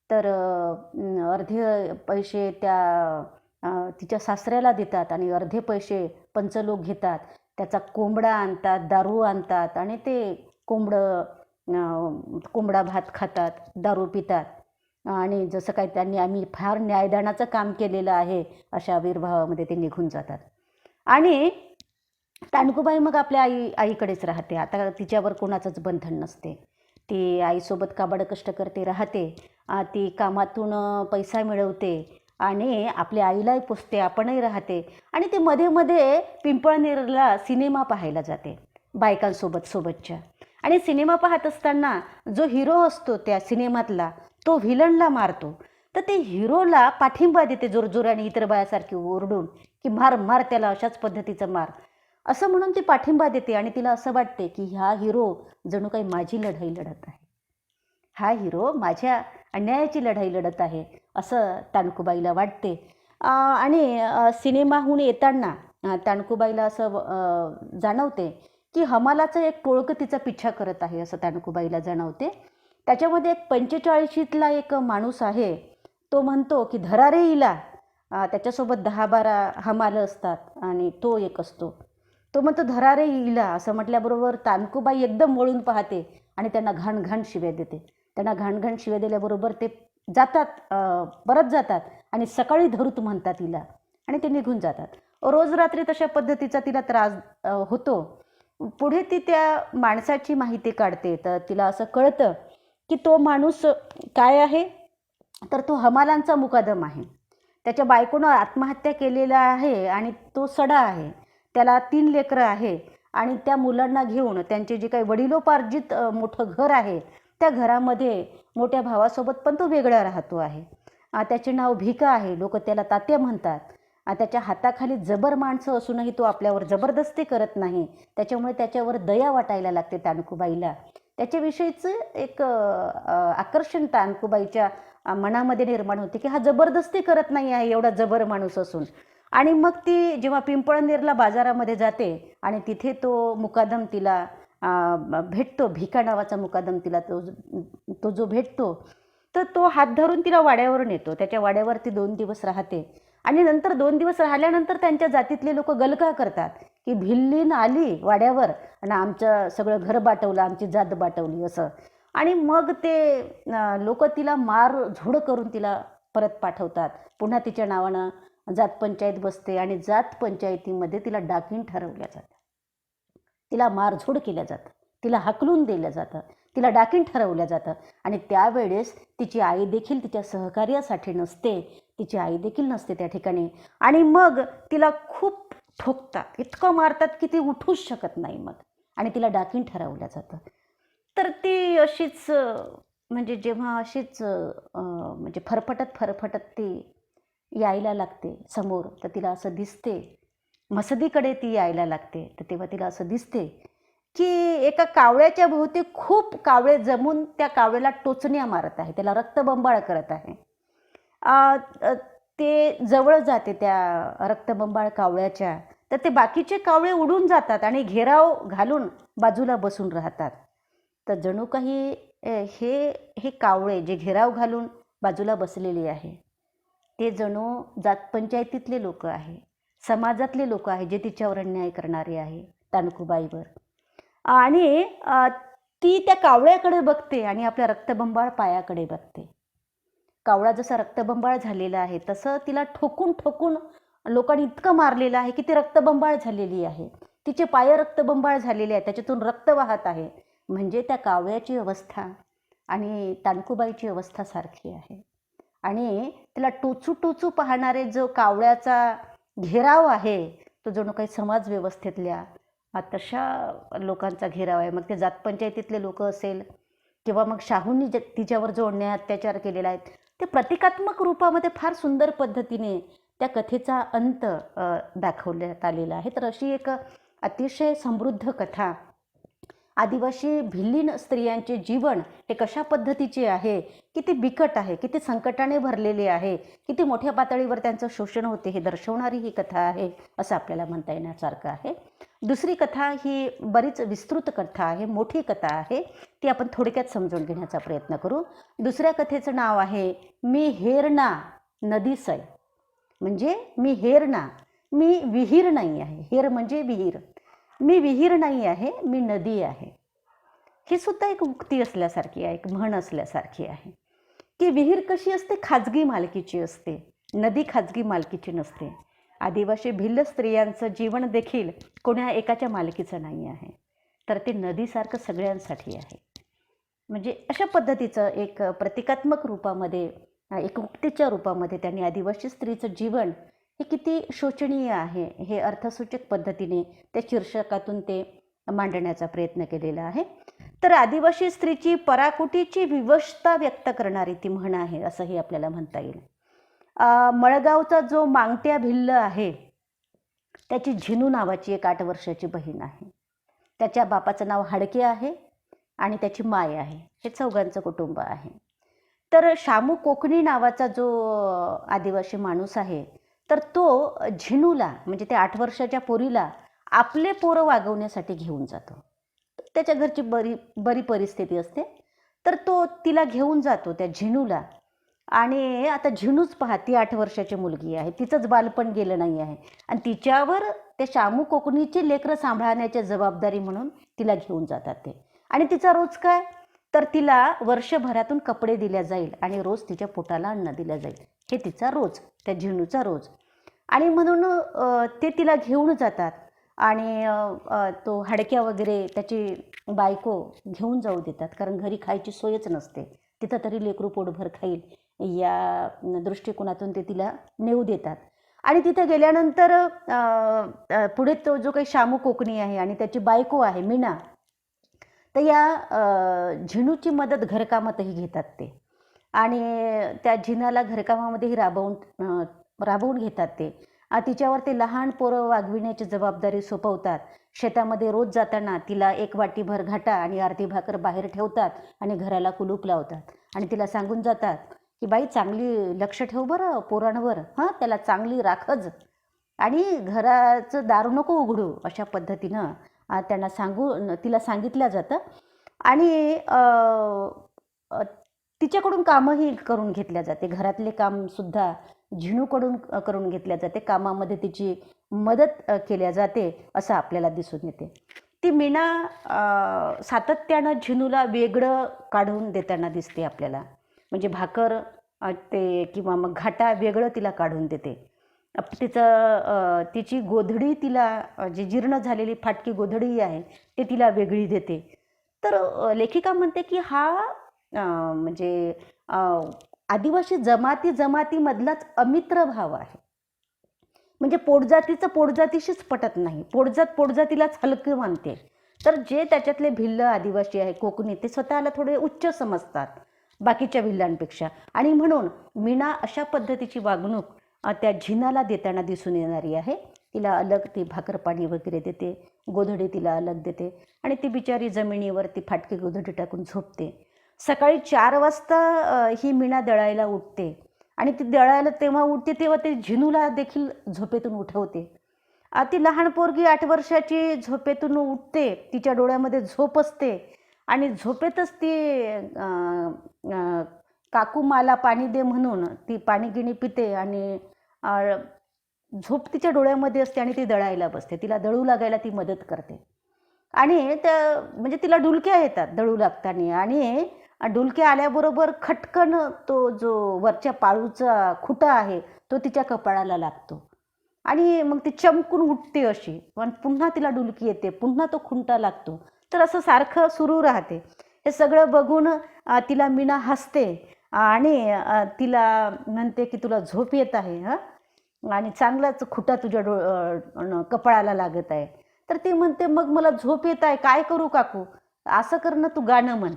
तर अर्धे पैसे तिच्या सासऱ्याला देतात आणि अर्धे पैसे पंचलोक घेतात. त्याचा कोंबडा आणतात, दारू आणतात आणि ते कोंबडा भात खातात, दारू पितात. आणि जसं काही आम्ही फार न्यायदानाचं काम केलेलं आहे अशा आविर्भावामध्ये ते निघून जातात. आणि तांडकूबाई मग आपल्या आईकडेच राहते. आता तिच्यावर कोणाचंच बंधन नसते. ती आईसोबत काबाड कष्ट करते राहते. ती कामातून पैसा मिळवते आणि आपल्या आईलाही पोसते, आपणही राहते. आणि ती मध्ये मध्ये पिंपळनेरला सिनेमा पाहायला जाते बायकांसोबतच्या. आणि सिनेमा पाहत असताना जो हिरो असतो त्या सिनेमातला तो व्हिलनला मारतो, तर ते हिरोला पाठिंबा देते जोरजोराने इतर बायासारखी ओरडून की मार त्याला, अशाच पद्धतीचं मार, असं म्हणून ती पाठिंबा देते. आणि तिला असं वाटते की हा हिरो जणू काही माझी लढाई लढत आहे, हा हिरो माझ्या अन्यायाची लढाई लढत आहे, असं तांडकूबाईला वाटते. आणि सिनेमाहून येताना तांडकूबाईला असं जाणवते की हमालाचं एक टोळकं तिचा पिच्छा करत आहे, असं तांडकूबाईला जाणवते. त्याच्यामध्ये एक 45शीतला एक माणूस आहे, तो म्हणतो की धरा रे हिला. त्याच्यासोबत 10-12 हमालं असतात आणि तो एक असतो. तो म्हणतो धरा रे हिला, असं म्हटल्याबरोबर तांडकूबाई एकदम वळून पाहते आणि त्यांना घाण शिव्या देते. त्यांना घाण शिव्या दिल्याबरोबर ते परत जातात आणि सकाळी धरूत म्हणतात तिला आणि ते निघून जातात. रोज रात्री तशा पद्धतीचा तिला त्रास होतो. पुढे ती त्या माणसाची माहिती काढते, तर तिला असं कळतं की तो माणूस काय आहे, तर तो हमालांचा मुकादम आहे. त्याच्या बायकोनं आत्महत्या केलेला आहे आणि तो सडा आहे. त्याला 3 लेकरं आहे आणि त्या मुलांना घेऊन त्यांचे जे काही वडिलोपार्जित मोठं घर आहे त्या घरामध्ये मोठ्या भावासोबत पण तो वेगळा राहतो आहे. त्याचे नाव भिका आहे, लोक त्याला तात्या म्हणतात. त्याच्या हाताखाली जबर माणसं असूनही तो आपल्यावर जबरदस्ती करत नाही, त्याच्यामुळे त्याच्यावर दया वाटायला लागते तांडकूबाईला. त्याच्याविषयीचं एक आकर्षण तांडकूबाईच्या मनामध्ये निर्माण होते की हा जबरदस्ती करत नाही आहे एवढा जबर माणूस असून. आणि मग ती जेव्हा पिंपळनेरला बाजारामध्ये जाते आणि तिथे तो मुकादम तिला भेटतो, भिका नावाचा मुकादम तिला तो जो भेटतो, तर तो हात धरून तिला वाड्यावर नेतो. त्याच्या वाड्यावर ती 2 दिवस राहते आणि नंतर 2 दिवस राहिल्यानंतर त्यांच्या जातीतले लोक गलका करतात की भिल्लीन आली वाड्यावर आणि आमचं सगळं घर बाटवलं, आमची जात बाटवली असं. आणि मग ते लोक तिला मार झोड करून तिला परत पाठवतात. पुन्हा तिच्या नावानं जात पंचायत बसते आणि जात पंचायतीमध्ये तिला डाकीण ठरवल्या जातं, तिला मारझोड केल्या जातं, तिला हाकलून दिलं जातं. तिला डाकीण ठरवलं जातं. आणि त्यावेळेस तिची आई देखील तिच्या सहकार्यासाठी नसते, तिची आई देखील नसते त्या ठिकाणी. आणि मग तिला खूप ठोकतात, इतकं मारतात की ती उठूच शकत नाही मग, आणि तिला डाकीण ठरवलं जातं. तर ती अशीच म्हणजे जेव्हा अशीच म्हणजे फरफटत ती यायला लागते समोर, तर तिला असं दिसते, मसदीकडे ती यायला लागते, तर तेव्हा तिला असं दिसते की एका कावळ्याच्या भोवती खूप कावळे जमून त्या कावळ्याला टोचण्या मारत आहे, त्याला रक्तबंबाळ करत आहे. आ, अ, ते जवळ जाते त्या रक्तबंबाळ कावळ्याच्या, तर ते बाकीचे कावळे उडून जातात आणि घेराव घालून बाजूला बसून राहतात. तर जणू काही हे हे कावळे जे घेराव घालून बाजूला बसलेले आहे, ते जणू जातपंचायतीतले लोक आहे, समाजातले लोक आहे, जे तिच्यावर अन्याय करणारे आहे, तानकुबाईवर. आणि ती त्या कावळ्याकडे बघते आणि आपल्या रक्तबंबाळ पायाकडे बघते. कावळा जसा रक्तबंबाळ झालेला आहे तसं तिला ठोकून ठोकून लोकांनी इतकं मारलेलं आहे की ती रक्तबंबाळ झालेली आहे, तिचे पाय रक्तबंबाळ झालेले आहे, त्याच्यातून रक्त वाहत आहे. म्हणजे त्या कावळ्याची अवस्था आणि तानकुबाईची अवस्था सारखी आहे. आणि तिला टोचू टोचू पाहणारे जो कावळ्याचा घेराव आहे, तो जणू काही समाज व्यवस्थेतल्या तशा लोकांचा घेराव आहे. मग ते जातपंचायतीतले लोक असेल किंवा मग शाहूंनी तिच्यावर जो अन्याय अत्याचार केलेला आहे, ते प्रतिकात्मक रूपामध्ये फार सुंदर पद्धतीने त्या कथेचा अंत दाखवण्यात आलेला आहे. तर अशी एक अतिशय समृद्ध कथा, आदिवासी भिल्लीन स्त्रियांचे जीवन हे कशा पद्धतीचे आहे, किती बिकट आहे, किती संकटाने भरलेले आहे, किती मोठ्या पातळीवर त्यांचं शोषण होते हे दर्शवणारी ही कथा आहे, असं आपल्याला म्हणता येण्यासारखं आहे. दुसरी कथा ही बरीच विस्तृत कथा आहे, मोठी कथा आहे, ती आपण थोडक्यात समजून घेण्याचा प्रयत्न करू. दुसऱ्या कथेचं नाव आहे मी हेरणा नदीसै. म्हणजे मी हेरणा, मी विहीर नाही आहे, हेर म्हणजे विहीर, मी विहीर नाही आहे, मी नदी आहे. ही सुद्धा एक उक्ती असल्यासारखी आहे, एक म्हण असल्यासारखी आहे की विहीर कशी असते, खाजगी मालकीची असते, नदी खाजगी मालकीची नसते. आदिवासी भिल्ल स्त्रियांचं जीवन देखील कोण्या एकाच्या मालकीचं नाही आहे, तर ते नदीसारखं सगळ्यांसाठी आहे. म्हणजे अशा पद्धतीचं एक प्रतिकात्मक रूपामध्ये, एक उक्तीच्या रूपामध्ये त्यांनी आदिवासी स्त्रीचं जीवन हे किती शोचनीय आहे हे अर्थसूचक पद्धतीने त्या शीर्षकातून ते मांडण्याचा प्रयत्न केलेला आहे. तर आदिवासी स्त्रीची पराकुटीची विवशता व्यक्त करणारी ती म्हण आहे, असंही आपल्याला म्हणता येईल. मळगावचा जो मांगट्या भिल्ल आहे, त्याची झिनू नावाची एक 8 वर्षाची बहीण आहे. त्याच्या बापाचं नाव हाडके आहे आणि त्याची माय आहे. हे चौघांचं कुटुंब आहे. तर शामू कोकणी नावाचा जो आदिवासी माणूस आहे, तर तो झिनूला म्हणजे त्या 8 वर्षाच्या पोरीला आपले पोरं वागवण्यासाठी घेऊन जातो. त्याच्या घरची बरी परिस्थिती असते, तर तो तिला घेऊन जातो त्या झिनूला. आणि आता झिनूच पहा, ती 8 वर्षाची मुलगी आहे, तिचंच बालपण गेलं नाही आहे, आणि तिच्यावर ते शामू कोकणीची लेकरं सांभाळण्याची जबाबदारी म्हणून तिला घेऊन जातात ते. आणि तिचा रोज काय, तर तिला वर्षभरातून कपडे दिल्या जाईल आणि रोज तिच्या पोटाला अन्न दिलं जाईल, हे तिचा रोज, त्या झिनूचा रोज. आणि म्हणून ते तिला घेऊन जातात आणि तो हाडक्या वगैरे त्याची बायको घेऊन जाऊ देतात, कारण घरी खायची सोयच नसते, तिथं तरी लेकरू पोटभर खाईल या दृष्टिकोनातून ते तिला नेऊ देतात. आणि तिथे गेल्यानंतर पुढे तो जो काही शामू कोकणी आहे आणि त्याची बायको आहे मीना, तर या झिनूची मदत घरकामातही घेतात ते, आणि त्या झिनाला घरकामामध्येही राबवून घेतात ते. तिच्यावर ते लहान पोरं वागविण्याची जबाबदारी सोपवतात. शेतामध्ये रोज जाताना तिला 1 वाटीभर घाटा आणि अर्धी भाकर बाहेर ठेवतात आणि घराला कुलूप लावतात. आणि तिला सांगून जातात की बाई, चांगली लक्ष ठेव बरं पोरांवर, हां, त्याला चांगली राखज, आणि घराचं दार नको उघडू, अशा पद्धतीनं त्यांना तिला सांगितलं जातं. आणि तिच्याकडून कामही करून घेतल्या जाते, घरातले कामसुद्धा झिनूकडून करून घेतल्या जाते, कामामध्ये तिची मदत केल्या जाते, असं आपल्याला दिसून येते. ती मीना सातत्यानं झिनूला वेगळं काढून देताना दिसते आपल्याला, म्हणजे भाकर ते किंवा मग घाटा वेगळं तिला काढून देते. तिची गोधडी, तिला जी जीर्ण झालेली फाटकी गोधडी आहे ते तिला वेगळी देते. तर लेखिका म्हणते की हा म्हणजे आदिवासी जमातीमधलाच अमित्र भाव आहे. म्हणजे पोटजातीचं पोटजातीशीच पटत नाही, पोटजातीलाच हलकं मानते. तर जे त्याच्यातले भिल्ल आदिवासी आहे, कोकणी, ते स्वतःला थोडे उच्च समजतात बाकीच्या भिल्लांपेक्षा. आणि म्हणून मीना अशा पद्धतीची वागणूक त्या झिनाला देताना दिसून येणारी आहे. तिला अलग ती भाकर पाणी वगैरे देते, गोधडी तिला अलग देते आणि ती बिचारी जमिनीवर ती फाटकी गोधडी टाकून झोपते. सकाळी 4 वाजता ही मीना दळायला उठते आणि ती दळायला तेव्हा उठते तेव्हा ते झिनूला देखील झोपेतून उठवते. ती लहान पोरगी 8 वर्षाची झोपेतून उठते, तिच्या डोळ्यामध्ये झोप असते आणि झोपेतच ती काकू मला पाणी दे म्हणून ती पाणी पिते आणि झोप तिच्या डोळ्यामध्ये असते आणि ती दळायला बसते. तिला दळू लागायला ती मदत करते आणि म्हणजे तिला डुलक्या येतात दळू लागताना आणि डुलक्या आल्याबरोबर खटकन तो जो वरच्या पाळूचा खुटा आहे तो तिच्या कपाळाला लागतो आणि मग ती चमकून उठते अशी. पण पुन्हा तिला डुलकी येते, पुन्हा तो खुंटा लागतो. तर असं सारखं सुरू राहते. हे सगळं बघून तिला मीना हसते आणि तिला म्हणते की तुला झोप येत आहे हां, आणि चांगलाच खुटा तुझ्या कपाळाला लागत आहे. तर ती म्हणते मग मला झोप येत आहे, काय करू काकू? असं कर ना, तू गाणं म्हण,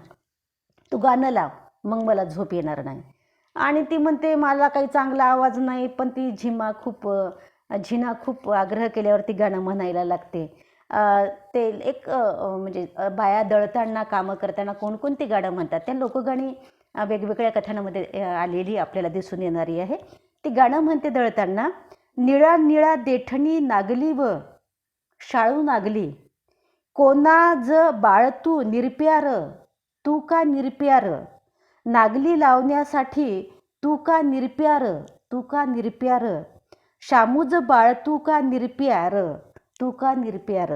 तू गाणं लाव, मग मला झोप येणार नाही. आणि ती म्हणते मला काही चांगला आवाज नाही, पण ती झिना खूप आग्रह केल्यावर ती गाणं म्हणायला लागते. ते एक म्हणजे बाया दळताना कामं करताना कोणकोणती गाणं म्हणतात, त्या लोकगाणी वेगवेगळ्या कथांमध्ये आलेली आपल्याला दिसून येणारी आहे. ती गाणं म्हणते दळताना, निळा निळा देठणी नागली व शाळू नागली, कोणा ज बाळ तू निरप्यार, तू का निरप्यार, नागली लावण्यासाठी तू का निरप्यार, तू का निरप्यार, शामूज बाळ तू का निरप्यार, तू का निरप्यार.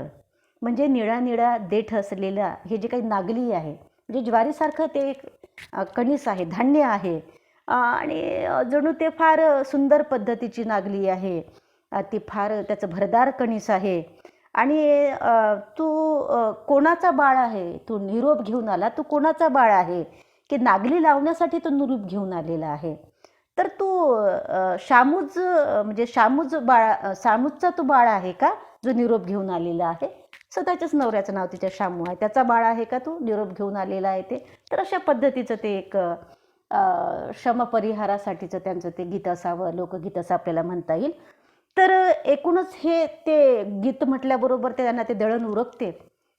म्हणजे निळा निळा देठ असलेला हे जे काही नागली आहे, म्हणजे ज्वारीसारखं ते एक कणीस आहे, धान्य आहे आणि जणू ते फार सुंदर पद्धतीची नागली आहे. ती फार त्याचं भरदार कणीस आहे आणि तू कोणाचा बाळ आहे, तू निरोप घेऊन आला, तू कोणाचा बाळ आहे की नागली लावण्यासाठी तो निरोप घेऊन आलेला आहे. तर तू शामूजचा तू बाळ आहे का जो निरोप घेऊन आलेला आहे? स्वतःच्याच नवऱ्याचं नाव तिच्या शामू आहे, त्याचा बाळ आहे का तू निरोप घेऊन आलेला आहे ते? तर अशा पद्धतीचं ते एक श्रमपरिहारासाठीचं त्यांचं ते गीत असावं, लोकगीत असं आपल्याला म्हणता येईल. तर एकूणच हे ते गीत म्हटल्याबरोबर त्यांना ते दळण उरकते,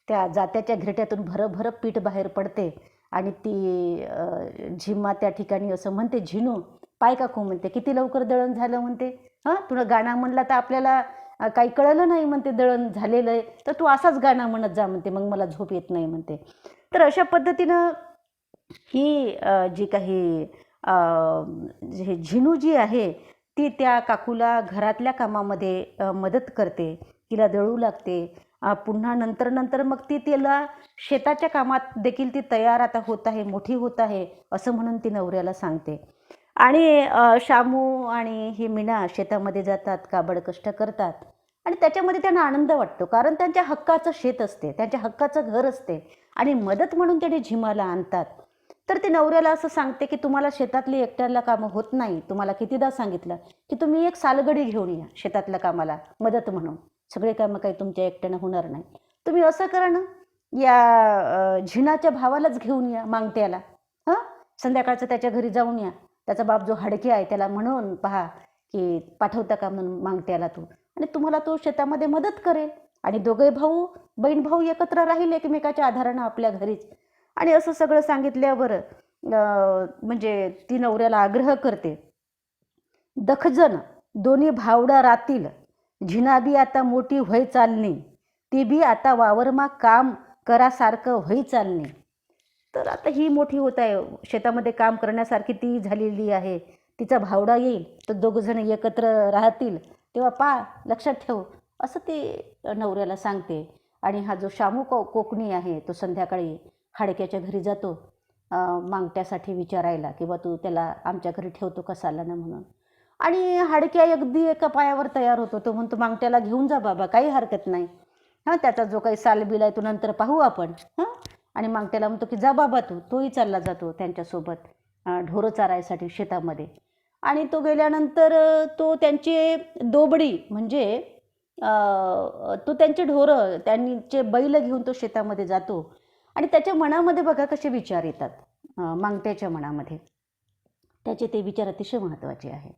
त्या जात्याच्या घरट्यातून भरभर पीठ बाहेर पडते आणि ती झिम्मा त्या ठिकाणी असं म्हणते, झिनू पाय काकू म्हणते, किती लवकर दळण झालं म्हणते. हां, तुला गाणं म्हणला तर आपल्याला काही कळलं नाही म्हणते दळण झालेलं आहे, तर तू असाच गाणं म्हणत जा म्हणते, मग मला झोप येत नाही म्हणते. तर अशा पद्धतीनं ही जी काही झिनू जी आहे ती त्या काकूला घरातल्या कामामध्ये मदत करते, तिला दळू लागते. पुन्हा नंतर मग ती तिला शेताच्या कामात देखील ती तयार आता होत आहे, मोठी होत आहे असं म्हणून ती नवऱ्याला सांगते. आणि शामू आणि ही मीना शेतामध्ये जातात, काबड कष्ट करतात आणि त्याच्यामध्ये त्यांना आनंद वाटतो, कारण त्यांच्या हक्काचं शेत असते, त्यांच्या हक्काचं घर असते आणि मदत म्हणून त्याने झिमाला आणतात. तर ते नवऱ्याला असं सांगते की तुम्हाला शेतातली एकट्याला कामं होत नाही, तुम्हाला कितीदा सांगितलं की तुम्ही एक सालगडी घेऊन या शेतातल्या कामाला मदत म्हणून, सगळे कामं काही तुमच्या एकट्यानं होणार नाही. तुम्ही असं करा ना, या झिनाच्या भावालाच घेऊन या, मांगट्याला. हां, संध्याकाळचं त्याच्या घरी जाऊन या, त्याचा बाप जो हडके आहे त्याला म्हणून पहा की पाठवता का म्हणून मांगट्याला तू, आणि तुम्हाला तो शेतामध्ये मदत करेल आणि दोघे बहीण भाऊ एकत्र राहील एकमेकाच्या आधारानं आपल्या घरीच. आणि असं सगळं सांगितल्यावर म्हणजे ती नवऱ्याला आग्रह करते, दखजन दोन्ही भावडा रातील, झिनाबी आता मोठी व्हय चालणी, ती बी आता वावरमा काम करासारखं व्हय चालणी. तर आता ही मोठी होत आहे, शेतामध्ये काम करण्यासारखी ती झालेली आहे, तिचा भावडा येईल तर दोघंजण एकत्र राहतील, तेव्हा लक्षात ठेव, असं ते नवऱ्याला सांगते. आणि हा जो शामू कोकणी आहे तो संध्याकाळी हाडक्याच्या घरी जातो मांगट्यासाठी विचारायला, किंवा तू त्याला आमच्या घरी ठेवतो का सालानं म्हणून. आणि हाडक्या अगदी एका पायावर तयार होतो, तो म्हणतो मांगट्याला घेऊन जा बाबा, काही हरकत नाही, हां, त्याचा जो काही सालबिल आहे तो नंतर पाहू आपण. हां, आणि मागट्याला म्हणतो की जा बाबा तोही चालला जातो त्यांच्यासोबत ढोरं चारायसाठी शेतामध्ये. आणि तो गेल्यानंतर तो त्यांची दोबडी म्हणजे तो त्यांचे ढोरं त्यांचे बैल घेऊन तो शेतामध्ये जातो. आणि त्याच्या मनामध्ये बघा कसे विचार येतात. मागट्याच्या मनामध्ये त्याचे ते विचार अतिशय महत्त्वाचे आहे.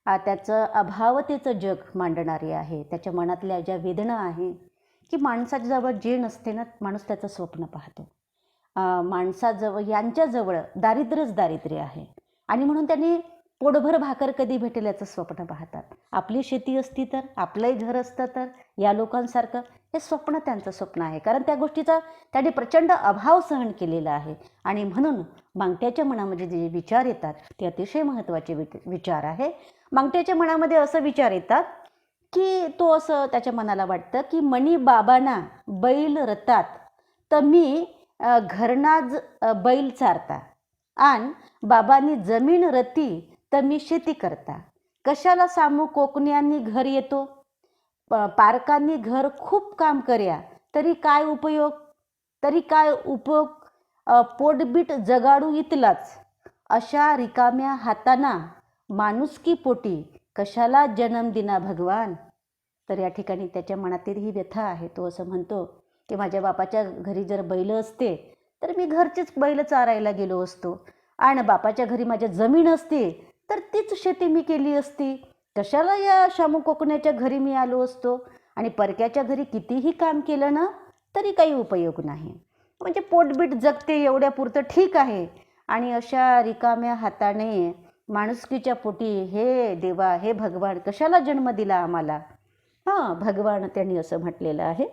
त्याचं अभावतेचं जग मांडणारे आहे. त्याच्या मनातल्या ज्या वेदना आहे की माणसाजवळ जे नसते ना, माणूस त्याचं स्वप्न पाहतो. माणसाजवळ यांच्याजवळ दारिद्र्यच दारिद्र्य आहे आणि म्हणून त्यांनी पोटभर भाकर कधी भेटेल याचं स्वप्न पाहतात. आपली शेती असती तर, आपलंही घर असतं तर, या लोकांसारखं हे स्वप्न त्यांचं स्वप्न आहे. कारण त्या गोष्टीचा त्यांनी प्रचंड अभाव सहन केलेला आहे. आणि म्हणून मागट्याच्या मनामध्ये जे विचार येतात ते अतिशय महत्त्वाचे विचार आहे. मागट्याच्या मनामध्ये असं विचार येतात की तो असं त्याच्या मनाला वाटतं की मनी बाबांना बैल रतात तर मी घरनाज बैल चारता, आणि बाबांनी जमीन रती तर मी शेती करता. कशाला सामू कोकण्यांनी घर येतो, पारकांनी घर खूप काम कर्या तरी काय उपयोग, पोटबीट जगाडू इतलाच. अशा रिकाम्या हाताना माणुसकी पोटी कशाला जन्म दिना भगवान. तर या ठिकाणी त्याच्या मनातील ही व्यथा आहे. तो असं म्हणतो की माझ्या बापाच्या घरी जर बैल असते तर मी घरचेच बैल चारायला गेलो असतो, आणि बापाच्या घरी माझ्या जमीन असती तर तीच शेती मी केली असती. कशाला या शामू कोकण्याच्या घरी मी आलो असतो, आणि परक्याच्या घरी कितीही काम केलं ना तरी काही उपयोग नाही. म्हणजे पोटबीट जगते एवढ्या पुरतं ठीक आहे, आणि अशा रिकाम्या हाताने माणुसकीच्या पोटी हे देवा, हे भगवान कशाला जन्म दिला आम्हाला. भगवान त्यांनी असं म्हटलेलं आहे.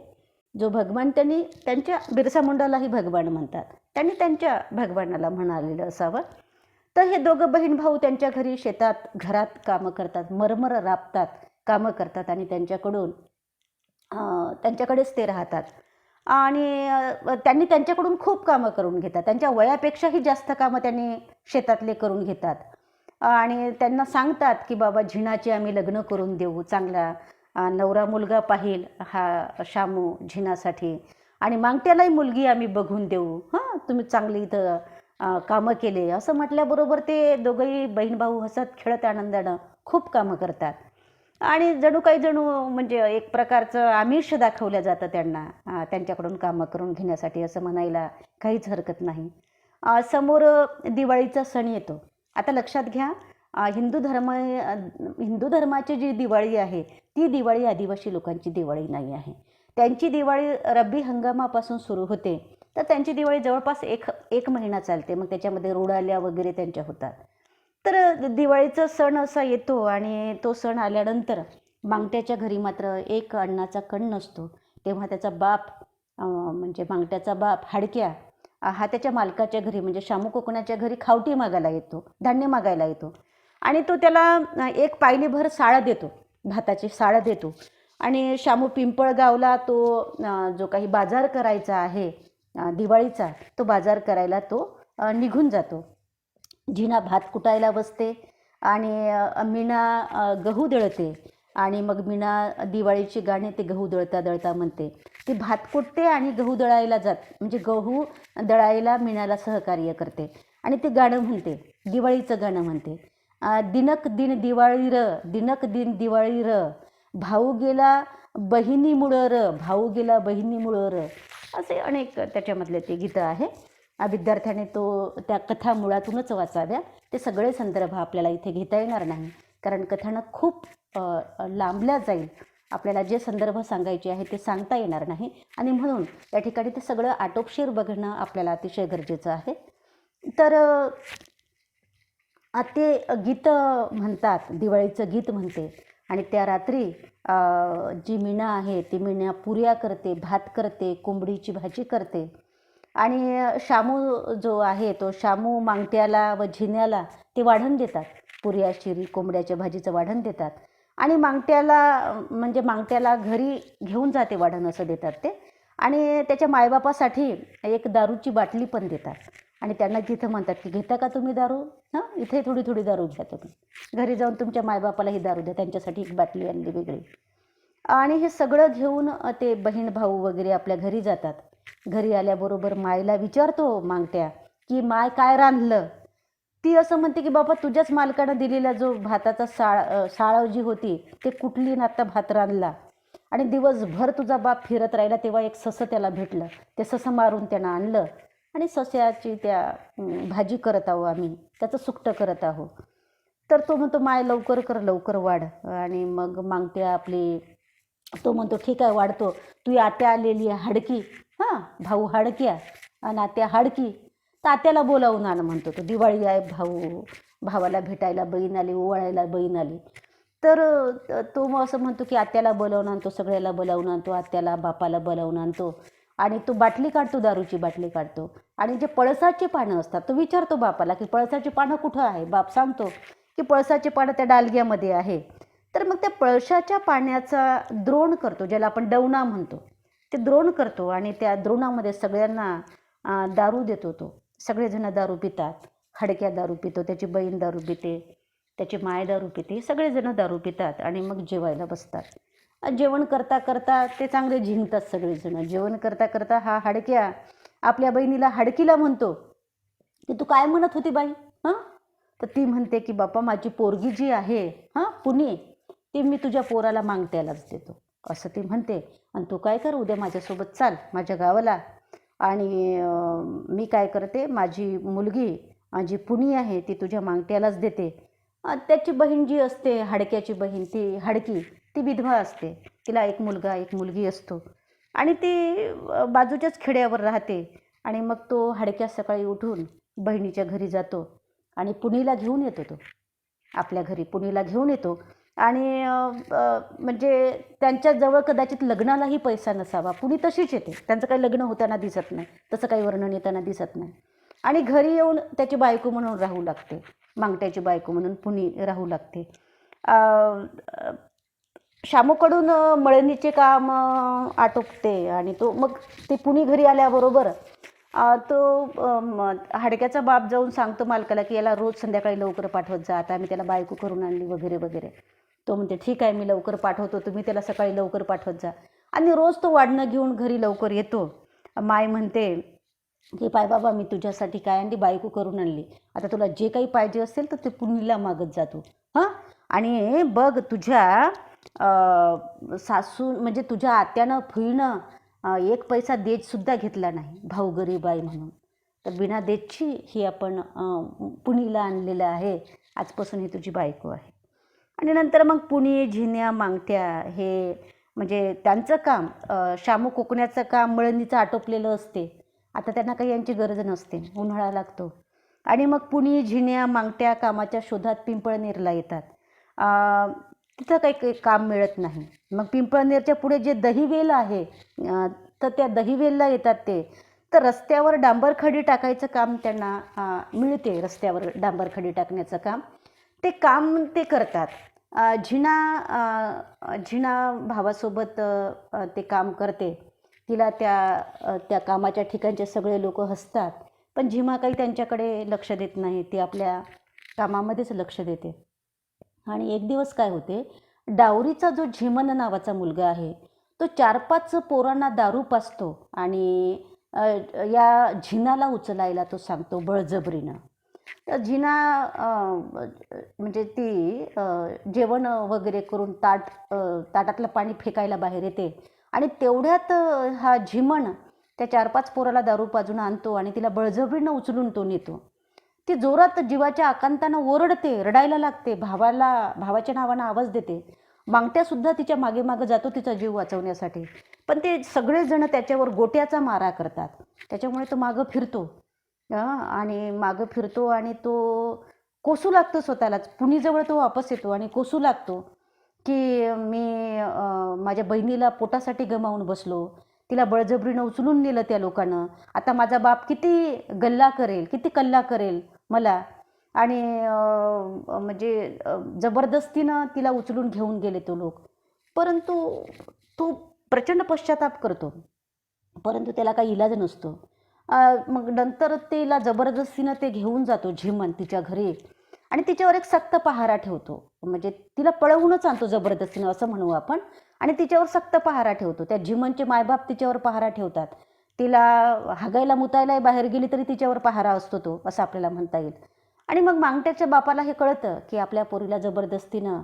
जो भगवान त्यांनी त्यांच्या बिरसा मुंडालाही भगवान म्हणतात, त्यांनी त्यांच्या भगवानाला म्हणालेलं असावं. तर हे दोघं बहीण भाऊ त्यांच्या घरी शेतात घरात कामं करतात, मरमर राबतात, कामं करतात, आणि त्यांच्याकडेच ते राहतात. आणि त्यांनी त्यांच्याकडून खूप कामं करून घेतात. त्यांच्या वयापेक्षाही जास्त कामं त्यांनी शेतातले करून घेतात. आणि त्यांना सांगतात की बाबा झिणाचे आम्ही लग्न करून देऊ, चांगला नवरा मुलगा पाहिल हा शामू झिणासाठी, आणि मागट्यालाही मुलगी आम्ही बघून देऊ, तुम्ही चांगली इथं कामं केले. असं म्हटल्याबरोबर ते दोघंही बहीण भाऊ हसत खेळत आनंदानं खूप कामं करतात. आणि जणू म्हणजे एक प्रकारचं आमिष दाखवलं जातं त्यांना त्यांच्याकडून कामं करून घेण्यासाठी, असं म्हणायला काहीच हरकत नाही. समोर दिवाळीचा सण येतो. आता लक्षात घ्या, हिंदू धर्माची जी दिवाळी आहे ती दिवाळी आदिवासी लोकांची दिवाळी नाही आहे. त्यांची दिवाळी रब्बी हंगामापासून सुरू होते, तर त्यांची दिवाळी जवळपास एक महिना चालते. मग त्याच्यामध्ये रोडाल्या वगैरे त्यांच्या होतात. तर दिवाळीचा सण असा येतो, आणि तो सण आल्यानंतर मागट्याच्या घरी मात्र एक अन्नाचा कण नसतो. तेव्हा त्याचा बाप म्हणजे मागट्याचा बाप हाडक्या हा त्याच्या मालकाच्या घरी म्हणजे शामू कोकणाच्या घरी खावटी मागायला येतो, धान्य मागायला येतो. आणि तो त्याला एक पायलीभर साळं देतो, भाताची साळं देतो. आणि शामू पिंपळगावला तो जो काही बाजार करायचा आहे दिवाळीचा, तो बाजार करायला तो निघून जातो. झिना भात कुटायला बसते, आणि मीना गहू दळते, आणि मग मीना दिवाळीची गाणी ते गहू दळता दळता म्हणते. ती भात कुटते आणि गहू दळायला म्हणजे गहू दळायला मीनाला सहकार्य करते, आणि ते गाणं म्हणते, दिवाळीचं गाणं म्हणते. दिनक दिन दिवाळी र, दिनक दिन दिवाळी र, भाऊ गेला बहिणीमुळं र, भाऊ गेला बहिणीमुळं र. असे अनेक त्याच्यामधले ते गीतं आहे. विद्यार्थ्याने त्या कथा मुळातूनच वाचाव्या. ते सगळे संदर्भ आपल्याला इथे घेता येणार नाही, कारण कथानक खूप लांबल्या जाईल. आपल्याला जे संदर्भ सांगायचे आहे ते सांगता येणार नाही, आणि म्हणून या ठिकाणी ते सगळं आटोपशीर बघणं आपल्याला अतिशय गरजेचं आहे. तर ते गीत म्हणतात, दिवाळीचं गीत म्हणते. आणि त्या रात्री जी मीना आहे ती मीना पुऱ्या करते, भात करते, कोंबडीची भाजी करते. आणि शामू जो आहे तो शामू मागट्याला व झिण्याला ते वाढण देतात, पुऱ्या शिरी कोंबड्याच्या भाजीचं वाढण देतात. आणि मागट्याला घरी घेऊन जाते वाढण असं देतात ते. आणि त्याच्या मायबापासाठी एक दारूची बाटली पण देतात, आणि त्यांना तिथं म्हणतात की घेता का तुम्ही दारू, इथे थोडी थोडी दारू घ्या, तुम्ही घरी जाऊन तुमच्या मायबापालाही दारू द्या, त्यांच्यासाठी एक बाटली आणली वेगळी. आणि हे सगळं घेऊन ते बहीण भाऊ वगैरे आपल्या घरी जातात. घरी आल्याबरोबर मायला विचारतो मागत्या की माय काय रांधलं. ती असं म्हणते की बाबा तुझ्याच मालकानं दिलेला जो भाताचा साळव जी होती ते कुठली ना आता भात रांधला. आणि दिवसभर तुझा बाप फिरत राहिला तेव्हा एक ससं त्याला भेटलं. ते ससं मारून त्यानं आणलं आणि सस्याची त्या भाजी करत आहो आम्ही, त्याचं सुकटं करत आहो. तर तो म्हणतो माय लवकर कर, लवकर वाढ. आणि मग मागते आपली, तो म्हणतो ठीक आहे वाढतो. तू आत्या आलेली आहे हाडकी, हां भाऊ हाडक्या आणि आत्या हाडकी, तर आत्याला बोलावून आण म्हणतो. तो दिवाळी आहे, भावाला भेटायला बहीण आली, ओवाळायला बहीण आली. तर तो मग असं म्हणतो की आत्याला बोलावून आणतो, सगळ्याला बोलावून आणतो, आत्याला बापाला बोलावून आणतो. आणि तो बाटली काढतो, दारूची बाटली काढतो. आणि जे पळसाची पानं असतात, तो विचारतो बापाला की पळसाची पानं कुठं आहे. बाप सांगतो की पळसाची पानं त्या डालग्यामध्ये आहे. तर मग त्या पळसाच्या पाण्याचा द्रोण करतो, ज्याला आपण डवणा म्हणतो, ते द्रोण करतो. आणि त्या द्रोणामध्ये सगळ्यांना दारू देतो. तो सगळेजण दारू पितात. हाडक्या दारू पितो, त्याची बहीण दारू पिते, त्याची माय दारू पिते, सगळेजण दारू पितात आणि मग जेवायला बसतात. जेवण करता करता ते चांगले झिंगतात सगळेजण. जेवण करता करता हा हाडक्या आपल्या बहिणीला हाडकीला म्हणतो की तू काय म्हणत होती बाई, हां. तर ती म्हणते की बापा माझी पोरगी जी आहे हां पुनी, ती मी तुझ्या पोराला मागत्यालाच देतो, असं ती म्हणते. आणि तू काय कर, उद्या माझ्यासोबत चाल माझ्या गावाला. आणि मी काय करते, माझी मुलगी जी पुनी आहे ती तुझ्या मागत्यालाच देते. त्याची बहीण जी असते, हाडक्याची बहीण, ती हाडकी, ती विधवा असते. तिला एक मुलगा एक मुलगी असतो आणि ती बाजूच्याच खेड्यावर राहते. आणि मग तो हाडक्या सकाळी उठून बहिणीच्या घरी जातो आणि पुनीला घेऊन येतो. तो आपल्या घरी पुनीला घेऊन येतो. आणि म्हणजे त्यांच्याजवळ कदाचित लग्नालाही पैसा नसावा. पुनी तशीच येते, त्यांचं काही लग्न होताना दिसत नाही, तसं काही वर्णन येताना दिसत नाही. आणि घरी येऊन त्याची बायको म्हणून राहू लागते, मागट्याची बायको म्हणून पुनी राहू लागते. शामूकडून मळणीचे काम आटोपते. आणि तो मग ते पुनी घरी आल्याबरोबर तो हाडक्याचा बाप जाऊन सांगतो मालकाला की याला रोज संध्याकाळी लवकर पाठवत जा, आता मी त्याला बायको करून आणली वगैरे वगैरे. तो म्हणते ठीक आहे मी लवकर पाठवतो, तुम्ही त्याला सकाळी लवकर पाठवत जा. आणि रोज तो वाढणं घेऊन घरी लवकर येतो. माय म्हणते की पाय बाबा मी तुझ्यासाठी काय आणली, बायको करून आणली, आता तुला जे काही पाहिजे असेल तर ते पुनीला मागत जातो हां. आणि बघ तुझ्या सासू म्हणजे तुझ्या आत्यानं फुईनं एक पैसा देजसुद्धा घेतला नाही, भाऊ गरीब आहे म्हणून. तर बिना देजची ही आपण पुनीला आणलेलं आहे, आजपासून ही तुझी बायको आहे. आणि नंतर मग पुनी, झिन्या, मागट्या हे म्हणजे त्यांचं काम, शामू कोकण्याचं काम मळणीचं आटोपलेलं असते. आता त्यांना काही यांची गरज नसते, उन्हाळा लागतो. आणि मग पुनी, झिन्या, मागट्या कामाच्या शोधात पिंपळनेरला येतात. तिथं काही काम मिळत नाही. मग पिंपळनेरच्या पुढे जे दहिवेल आहे तर त्या दहिवेलला येतात ते. तर रस्त्यावर डांबरखडी टाकायचं काम त्यांना मिळते, रस्त्यावर डांबरखडी टाकण्याचं काम ते करतात. झिना भावासोबत ते काम करते. तिला त्या कामाच्या ठिकाणचे सगळे लोक हसतात, पण झिमा काही त्यांच्याकडे लक्ष देत नाही, ती आपल्या कामामध्येच लक्ष देते. आणि एक दिवस काय होते, डावरीचा जो झिमन नावाचा मुलगा आहे तो 4-5 पोरांना दारू पाजतो आणि या झिनाला उचलायला तो सांगतो बळजबरीनं. तर झिना म्हणजे ती जेवण वगैरे करून ताटातलं पाणी फेकायला बाहेर येते. आणि तेवढ्यात हा झिमन त्या 4-5 पोराला दारू पाजून आणतो आणि तिला बळजबरीनं उचलून तो नेतो. ती जोरात जीवाच्या आकांतानं ओरडते, रडायला लागते, भावाच्या नावानं आवाज देते. मागट्यासुद्धा तिच्या मागे मागं जातो तिचा जीव वाचवण्यासाठी, पण ते सगळेजण त्याच्यावर गोट्याचा मारा करतात. त्याच्यामुळे तो मागं फिरतो आणि मागं फिरतो आणि तो कोसू लागतो स्वतःलाच. पुनीजवळ तो वापस येतो आणि कोसू लागतो की मी माझ्या बहिणीला पोटासाठी गमावून बसलो, तिला बळजबरीनं उचलून नेलं त्या लोकांनं, आता माझा बाप किती गल्ला करेल, किती कल्ला करेल मला. आणि म्हणजे जबरदस्तीनं तिला उचलून घेऊन गेले तो लोक. परंतु तो प्रचंड पश्चाताप करतो, परंतु त्याला काही इलाज नसतो. मग नंतर तिला जबरदस्तीनं ते घेऊन जातो झिमन तिच्या घरी आणि तिच्यावर एक सक्त पहारा ठेवतो. म्हणजे तिला पळवूनच आणतो जबरदस्तीनं असं म्हणू आपण. आणि तिच्यावर सक्त पहारा ठेवतो. त्या झिमनचे मायबाप तिच्यावर पहारा ठेवतात. तिला हागायला मुतायलाही बाहेर गेली तरी तिच्यावर पहारा असतो तो, असं आपल्याला म्हणता येईल. आणि मग मांगट्याच्या बापाला हे कळतं की आपल्या पोरीला जबरदस्तीनं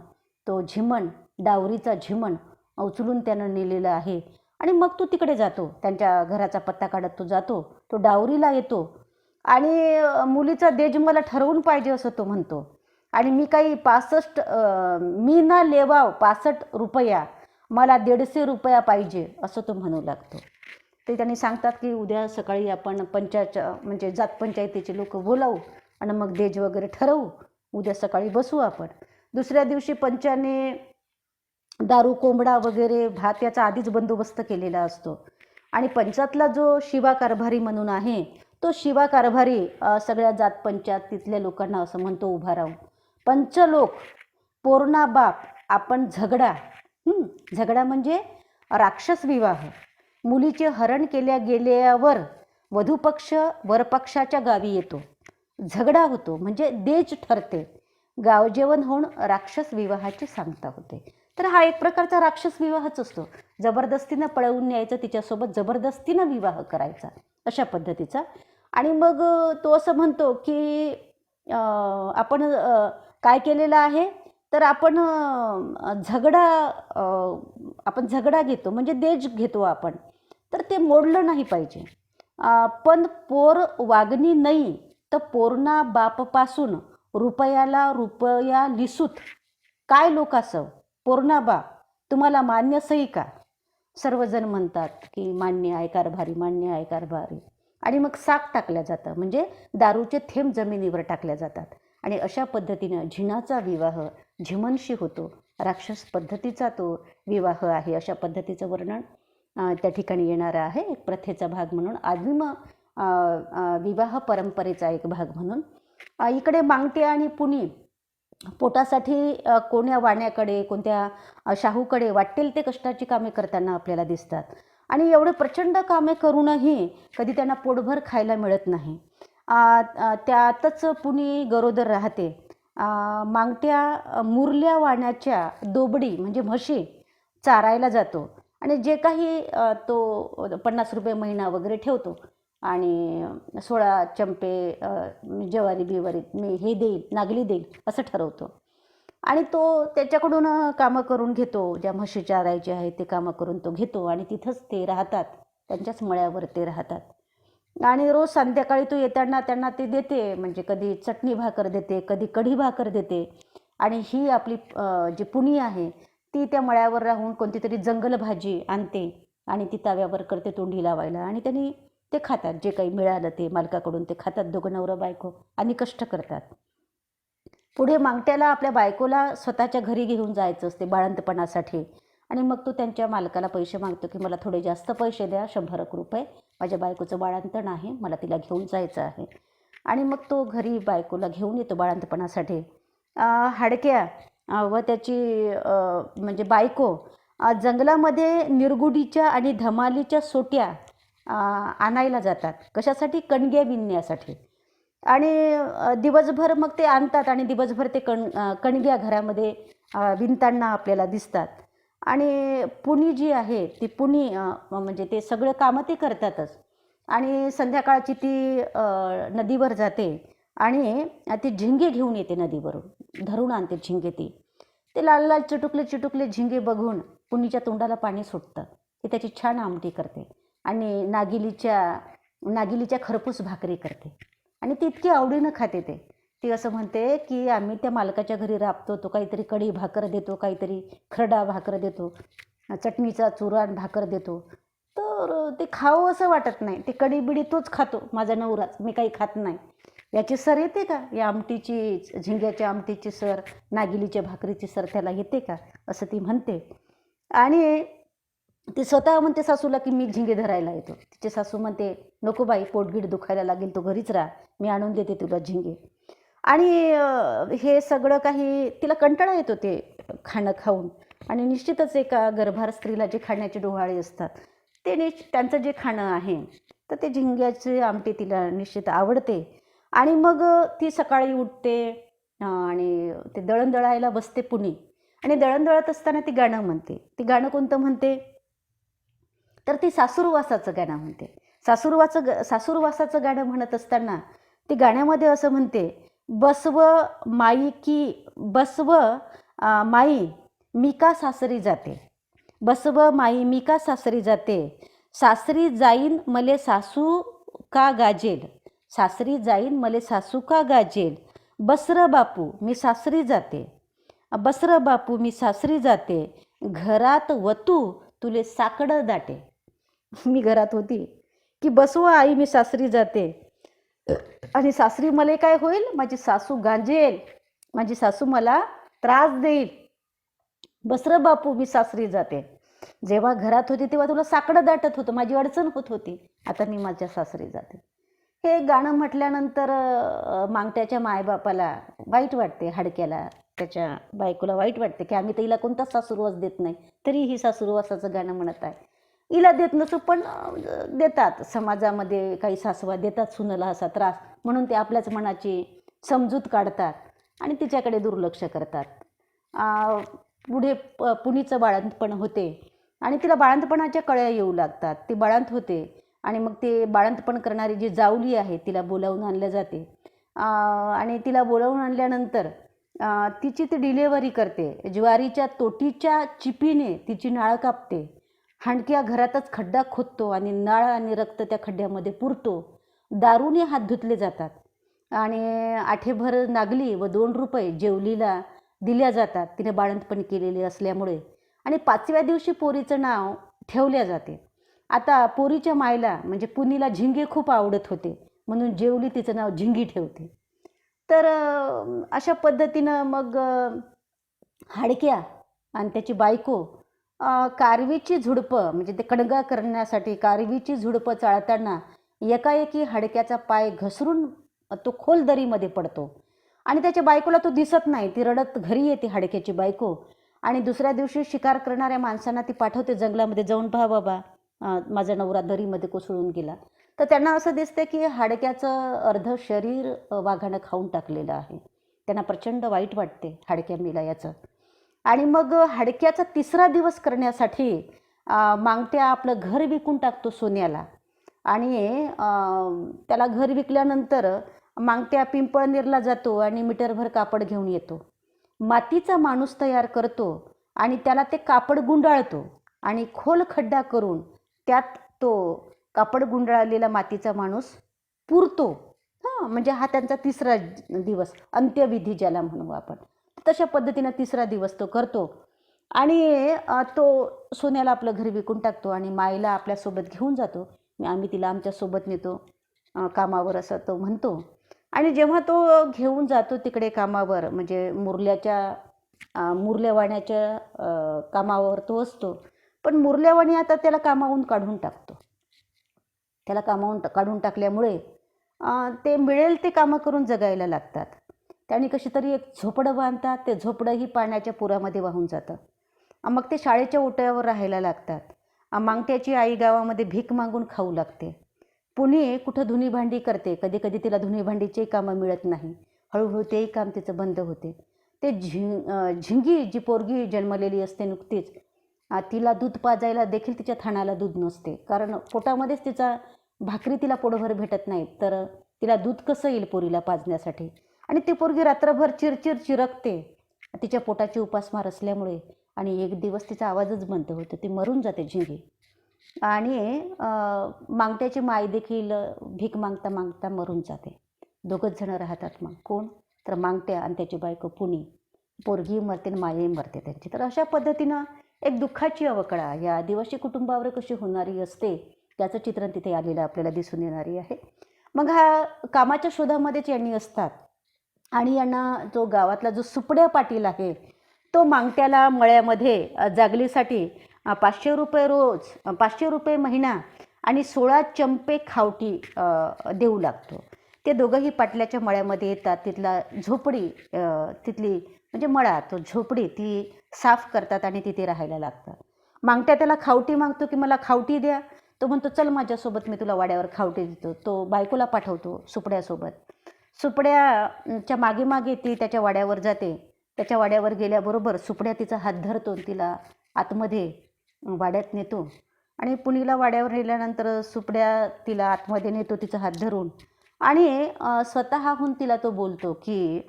तो झिमण, डावरीचा झिमण उचलून त्यानं नेलेलं आहे. आणि मग तो तिकडे जातो, त्यांच्या घराचा पत्ता काढत तो जातो, तो डावरीला येतो आणि मुलीचा देज मला ठरवून पाहिजे असं तो म्हणतो. आणि मी काही 65 मी ना लेवाव 65 रुपया, मला 150 रुपया पाहिजे असं तो म्हणू लागतो. ते त्यांनी सांगतात की उद्या सकाळी आपण म्हणजे जात पंचायतीचे लोक बोलावू आणि मग देज वगैरे ठरवू, उद्या सकाळी बसू आपण. दुसऱ्या दिवशी पंचाने दारू, कोंबडा वगैरे भात याचा आधीच बंदोबस्त केलेला असतो. आणि पंचातला जो शिवा कारभारी म्हणून आहे, तो शिवा कारभारी सगळ्या जात पंचायत तिथल्या लोकांना असं म्हणतो उभा राहून, पंच लोक, पोरणा बाप, आपण झगडा. झगडा म्हणजे राक्षस विवाह. मुलीचे हरण केल्या गेल्यावर वधूपक्ष वरपक्षाच्या गावी येतो, झगडा होतो म्हणजे देज ठरते, गावजेवण होऊन राक्षस विवाहाची सांगता होते. तर हा एक प्रकारचा राक्षस विवाहच असतो. जबरदस्तीनं पळवून न्यायचं, तिच्यासोबत जबरदस्तीनं विवाह करायचा, अशा पद्धतीचा. आणि मग तो असं म्हणतो की आपण काय केलेलं आहे, तर आपण झगडा घेतो म्हणजे देज घेतो आपण, तर ते मोडलं नाही पाहिजे. पण पोर वागणी नाही तर पोरणा बापपासून रुपयाला रुपया लिसूत, काय लोक असं पोरणा बाप, तुम्हाला मान्य सही का? सर्वजण म्हणतात की मान्य आहे कारभारी, मान्य आहे कारभारी. आणि मग साक टाकल्या जातं म्हणजे दारूचे थेंब जमिनीवर टाकल्या जातात. आणि अशा पद्धतीनं झिनाचा विवाह झिमनशी होतो, राक्षस पद्धतीचा तो विवाह आहे. अशा पद्धतीचं वर्णन त्या ठिकाणी येणारं आहे, एक प्रथेचा भाग म्हणून, आदिम विवाह परंपरेचा एक भाग म्हणून. इकडे मांगटे आणि पुनी पोटासाठी कोण्या वाण्याकडे, कोणत्या शाहूकडे वाटेल ते कष्टाची कामे करताना आपल्याला दिसतात. आणि एवढे प्रचंड कामे करूनही कधी त्यांना पोटभर खायला मिळत नाही. त्यातच पुनी गरोदर राहते. मांगट्या मुरल्या वाण्याच्या दोबडी म्हणजे म्हशी चारायला जातो आणि जे काही तो 50 रुपये महिना वगैरे ठेवतो आणि 16 चंपे ज्वारी बिवारी मी हे देईल, नागली देईल असं ठरवतो. आणि तो त्याच्याकडून कामं करून घेतो, ज्या म्हशी चारायचे आहे ते कामं करून तो घेतो आणि तिथंच ते राहतात, त्यांच्याच मळ्यावर ते राहतात. आणि रोज संध्याकाळी तो येताना त्यांना ते देते, म्हणजे कधी चटणी भाकर देते, कधी कढी भाकर देते. आणि ही आपली जी पुणी आहे ती त्या मळ्यावर राहून कोणती तरी जंगल भाजी आणते आणि ती तव्यावर करते तोंडी लावायला, आणि त्यांनी ते खातात, जे काही मिळालं ते मालकाकडून ते खातात, दोघं नवरा बायको, आणि कष्ट करतात. पुढे मांगट्याला आपल्या बायकोला स्वतःच्या घरी घेऊन जायचं असते बाळंतपणासाठी. आणि मग तो त्यांच्या मालकाला पैसे मागतो की मला थोडे जास्त पैसे द्या, 100 रुपये, माझ्या बायकोचं बाळंतण आहे, मला तिला घेऊन जायचं आहे. आणि मग तो घरी बायकोला घेऊन येतो बाळंतपणासाठी. हाडक्या व त्याची म्हणजे बायको जंगलामध्ये निरगुडीच्या आणि धमालीच्या सोट्या आणायला जातात, कशासाठी? कणग्या विणण्यासाठी. आणि दिवसभर मग ते आणतात आणि दिवसभर ते कणग्या घरामध्ये विणताना आपल्याला दिसतात. आणि पुणी जी आहे ती पुणी म्हणजे ते सगळं कामं ते करतातच. आणि संध्याकाळची ती नदीवर जाते आणि ती झिंगे घेऊन येते, नदीवरून धरून आणते झिंगे. ते लाल लाल चिटुकले चिटुकले झिंगे बघून पुणीच्या तोंडाला पाणी सुटतं. ती त्याची छान आमटी करते आणि नागिलीच्या खरपूस भाकरी करते आणि ती इतकी आवडीनं खाते. ती असं म्हणते की आम्ही त्या मालकाच्या घरी राबतो, तो काहीतरी कढी भाकर देतो, काहीतरी खरडा भाकर देतो, चटणीचा चुराण भाकर देतो, तर ते खावं असं वाटत नाही. ते कढी बिडी तोच खातो, माझा नवराच, मी काही खात नाही. याची सर येते का? या आमटीची, झिंग्याच्या आमटीची सर, नागिलीच्या भाकरीची सर त्याला येते का? असं ती म्हणते. आणि ती स्वतः म्हणते सासूला की मी झिंगे धरायला येतो. तिचे सासू म्हणते नको बाई, पोटगीट दुखायला लागेल, तो घरीच राहा, मी आणून देते तुला झिंगे. आणि हे सगळं काही तिला कंटाळा येतो ते खाणं खाऊन. आणि निश्चितच एका गर्भार स्त्रीला जे खाण्याचे डोहाळे असतात ते त्यांचं जे खाणं आहे तर ते झिंग्याची आमटी तिला निश्चित आवडते. आणि मग ती सकाळी उठते आणि ते दळण दळायला बसते पुणी. आणि दळण दळत असताना ती गाणं म्हणते. ती गाणं कोणतं म्हणते? तर ती सासूरवासाचं गाणं म्हणते. सासूरवासाचं गाणं म्हणत असताना ते गाण्यामध्ये असं म्हणते, बसव माई की बसव माई मी का सासरी जाते, बसव माई मी का सासरी जाते, सासरी जाईन मले सासू का गाजेल, सासरी जाईन मले सासू का गाजेल, बसर बापू मी सासरी जाते, बसर बापू मी सासरी जाते, घरात वतू तुले साकडं दाटे. मी घरात होती की बसव आई मी सासरी जाते आणि सासरी मला काय होईल, माझी सासू गांजेल, माझी सासू मला त्रास देईल, बसर बापू मी सासरी जाते. जेव्हा घरात होती तेव्हा तुला साकडं दाटत होतं, माझी अडचण होत होती, आता मी माझ्या सासरी जाते. हे गाणं म्हटल्यानंतर मांगट्याच्या मायबापाला वाईट वाटते, हाडक्याला त्याच्या बायकोला वाईट वाटते की आम्ही तर हिला कोणताच सासूरवास देत नाही, तरी ही सासूरवासाचं गाणं म्हणत आहे. हिला देत नसू पण देतात, समाजामध्ये काही सासवा देतात सुनेला असा त्रास, म्हणून ते आपल्याच मनाची समजूत काढतात आणि तिच्याकडे दुर्लक्ष करतात. पुढे पुनीचं बाळंतपण होते आणि तिला बाळंतपणाच्या कळ्या येऊ लागतात, ती बाळंत होते आणि मग ते बाळंतपण करणारी जी जावली आहे तिला बोलावून आणलं जाते आणि तिला बोलावून आणल्यानंतर तिची ती डिलेवरी करते. ज्वारीच्या तोटीच्या चिपीने तिची नाळ कापते, हांडक्या घरातच खड्डा खोदतो आणि नाळ आणि रक्त त्या खड्ड्यामध्ये पुरतो. दारूने हात धुतले जातात आणि आठेभर नागली व 2 रुपये जेवलीला दिल्या जातात, तिने बाळंतपण केलेले असल्यामुळे. आणि 5व्या दिवशी पोरीचं नाव ठेवल्या जाते. आता पोरीच्या मायला म्हणजे पुनीला झिंगे खूप आवडत होते, म्हणून जेवली तिचं नाव झिंगी ठेवते. तर अशा पद्धतीनं मग हाडक्या आणि त्याची बायको कारवीची झुडपं म्हणजे ते कडगा करण्यासाठी कारवीची झुडपं चाळताना एकाएकी हाडक्याचा पाय घसरून तो खोल दरीमध्ये पडतो आणि त्याच्या बायकोला तो दिसत नाही. ती रडत घरी येते हाडक्याची बायको आणि दुसऱ्या दिवशी शिकार करणाऱ्या माणसांना ती पाठवते जंगलामध्ये, जाऊन पहा बाबा माझा नवरा दरीमध्ये कोसळून गेला. तर त्यांना असं दिसतं की हाडक्याचं अर्ध शरीर वाघानं खाऊन टाकलेलं आहे. त्यांना प्रचंड वाईट वाटते हाडक्या मेला याचं. आणि मग हाडक्याचा 3रा दिवस करण्यासाठी मांगट्या आपलं घर विकून टाकतो सोन्याला आणि त्याला घर विकल्यानंतर मांगट्या पिंपळनेरला जातो आणि मीटरभर कापड घेऊन येतो. मातीचा माणूस तयार करतो आणि त्याला ते कापड गुंडाळतो आणि खोल खड्डा करून त्यात तो कापड गुंडाळलेला मातीचा माणूस पुरतो. म्हणजे हा त्यांचा 3रा दिवस, अंत्यविधी ज्याला म्हणू आपण. तशा पद्धतीनं 3रा दिवस तो करतो आणि तो सोन्याला आपलं घर विकून टाकतो आणि माईला आपल्यासोबत घेऊन जातो. आम्ही तिला आमच्यासोबत नेतो कामावर असं तो म्हणतो. आणि जेव्हा तो घेऊन जातो तिकडे कामावर म्हणजे मुरल्या कामावर तो असतो, पण मुरल्यावाणी आता त्याला कामावून काढून टाकतो. त्याला कामावून काढून टाकल्यामुळे ते मिळेल ते कामं करून जगायला लागतात. त्याने कशी तरी एक झोपडं बांधतात, ते झोपडंही पाण्याच्या पुरामध्ये वाहून जातं. मग ते शाळेच्या ओट्यावर राहायला लागतात. मांगट्याची आई गावामध्ये भीक मागून खाऊ लागते. पुणे कुठं धुणी भांडी करते, कधी कधी तिला धुणी भांडीचे कामं मिळत नाही, हळूहळू तेही काम तिचं बंद होते. ते झिंगी जी पोरगी जन्मलेली असते नुकतीच, तिला दूध पाजायला देखील तिच्या थानाला दूध नसते, कारण पोटामध्येच तिचा भाकरी तिला पोटभर भेटत नाहीत, तर तिला दूध कसं येईल पोरीला पाजण्यासाठी. आणि ती पोरगी रात्रभर चिरचिर चिरकते तिच्या पोटाची उपासमार असल्यामुळे आणि एक दिवस तिचा आवाजच बंद होतो, ती मरून जाते झिंगी. आणि मांगट्याची माय देखील भीक मागता मागता मरून जाते. 2घंच जणं राहतात. मग कोण, तर मांगट्या आणि त्याची बायको पुनी. पोरगी मरते आणि मायही मरते त्यांची. तर अशा पद्धतीनं एक दुःखाची अवकळा या आदिवासी कुटुंबावर कशी होणारी असते त्याचं चित्रण तिथे आलेलं आपल्याला दिसून येणारी आहे. मग हा कामाच्या शोधामध्येच यांनी असतात आणि यांना जो गावातला जो सुपड्या पाटील आहे तो मांगट्याला मळ्यामध्ये जागलीसाठी 500 रुपये रोज, 500 रुपये महिना आणि 16 चंपे खावटी देऊ लागतो. ते दोघंही पाटल्याच्या मळ्यामध्ये येतात. तिथला झोपडी तिथली म्हणजे मळा, तो झोपडी ती साफ करतात आणि तिथे राहायला लागतात. मांगट्या त्याला खावटी मागतो की मला खावटी द्या. तो म्हणतो चल माझ्यासोबत, मी तुला वाड्यावर खावटी देतो. तो बायकोला पाठवतो सुपड्यासोबत. सुपड्याच्या मागे मागे ती त्याच्या वाड्यावर जाते. त्याच्या वाड्यावर गेल्याबरोबर सुपड्या तिचा हात धरतो, तिला आतमध्ये वाड्यात नेतो आणि पुनीला वाड्यावर नेल्यानंतर सुपड्या तिला आतमध्ये नेतो तिचा हात धरून आणि स्वतःहून तिला तो बोलतो की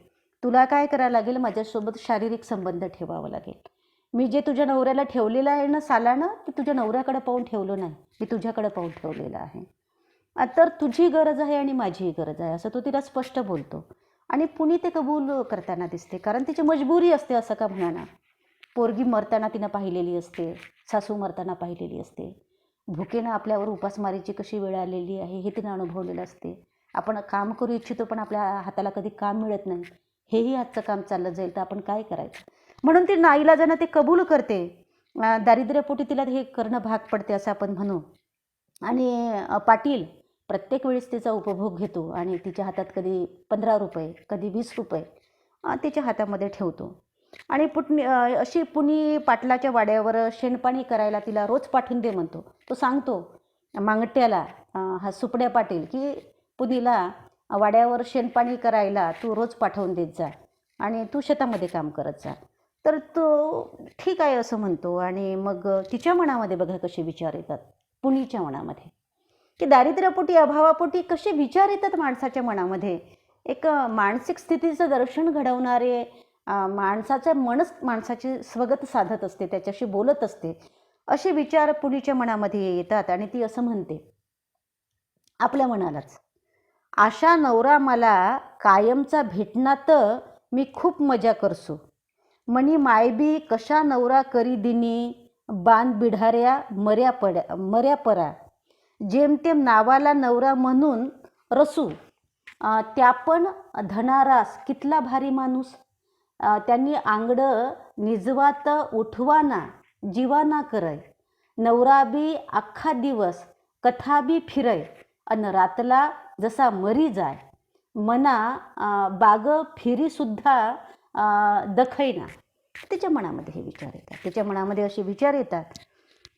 तुला काय करायला लागेल, माझ्यासोबत शारीरिक संबंध ठेवावा लागेल. मी जे तुझ्या नवऱ्याला ठेवलेलं आहे ना सालानं, ते तुझ्या नवऱ्याकडे पाहून ठेवलं नाही, मी तुझ्याकडे पाहून ठेवलेलं आहे. तर तुझी गरज आहे आणि माझीही गरज आहे, असं तो तिला स्पष्ट बोलतो. आणि पुनी ते कबूल करताना दिसते, कारण तिची मजबुरी असते असं का म्हणा. पोरगी मरताना तिनं पाहिलेली असते, सासू मरताना पाहिलेली असते, भुकेनं आपल्यावर उपासमारीची कशी वेळ आलेली आहे हे तिनं अनुभवलेलं असते. आपण काम करू इच्छितो पण आपल्या हाताला कधी काम मिळत नाही, हेही आजचं काम चाललं जाईल तर आपण काय करायचं. म्हणून ती नाईलाजानं ते कबूल करते. दारिद्र्यपोटी तिला हे करणं भाग पडते असं आपण म्हणू. आणि पाटील प्रत्येक वेळेस तिचा उपभोग घेतो आणि तिच्या हातात कधी 15 रुपये कधी 20 रुपये तिच्या हातामध्ये ठेवतो. आणि अशी पुनी पाटलाच्या वाड्यावर शेणपाणी करायला तिला रोज पाठवून दे म्हणतो. तो सांगतो मांगट्याला, हा सुपड्या पाटील, की पुनीला वाड्यावर शेणपाणी करायला तू रोज पाठवून देत जा आणि तू शेतामध्ये काम करत जा. तर तो ठीक आहे असं म्हणतो. आणि मग तिच्या मनामध्ये बघा कसे विचार येतात, पुनीच्या मनामध्ये, की दारिद्र्यपोटी अभावापोटी कसे विचार येतात माणसाच्या मनामध्ये. एक मानसिक स्थितीचं दर्शन घडवणारे माणसाचं मनच माणसाची स्वगत साधत असते, त्याच्याशी बोलत असते, असे विचार पुनीच्या मनामध्ये येतात. आणि ती असं म्हणते आपल्या मनालाच, आशा नवरा मला कायमचा भेटना तर मी खूप मजा करसो. मनी मायबी कशा नवरा करी दिनी बांध बिढाऱ्या मर्या परा. जेमतेम नावाला नवरा म्हणून रसू. त्या पण धनारास कितला भारी माणूस. त्यांनी आंगडं निजवात उठवाना जीवाना करय. नवरा बी अख्खा दिवस कथा बी फिरय अन रातला जसा मरी जाय. मना बाग फिरीसुद्धा दखैना. तिच्या मनामध्ये हे विचार येतात. तिच्या मनामध्ये असे विचार येतात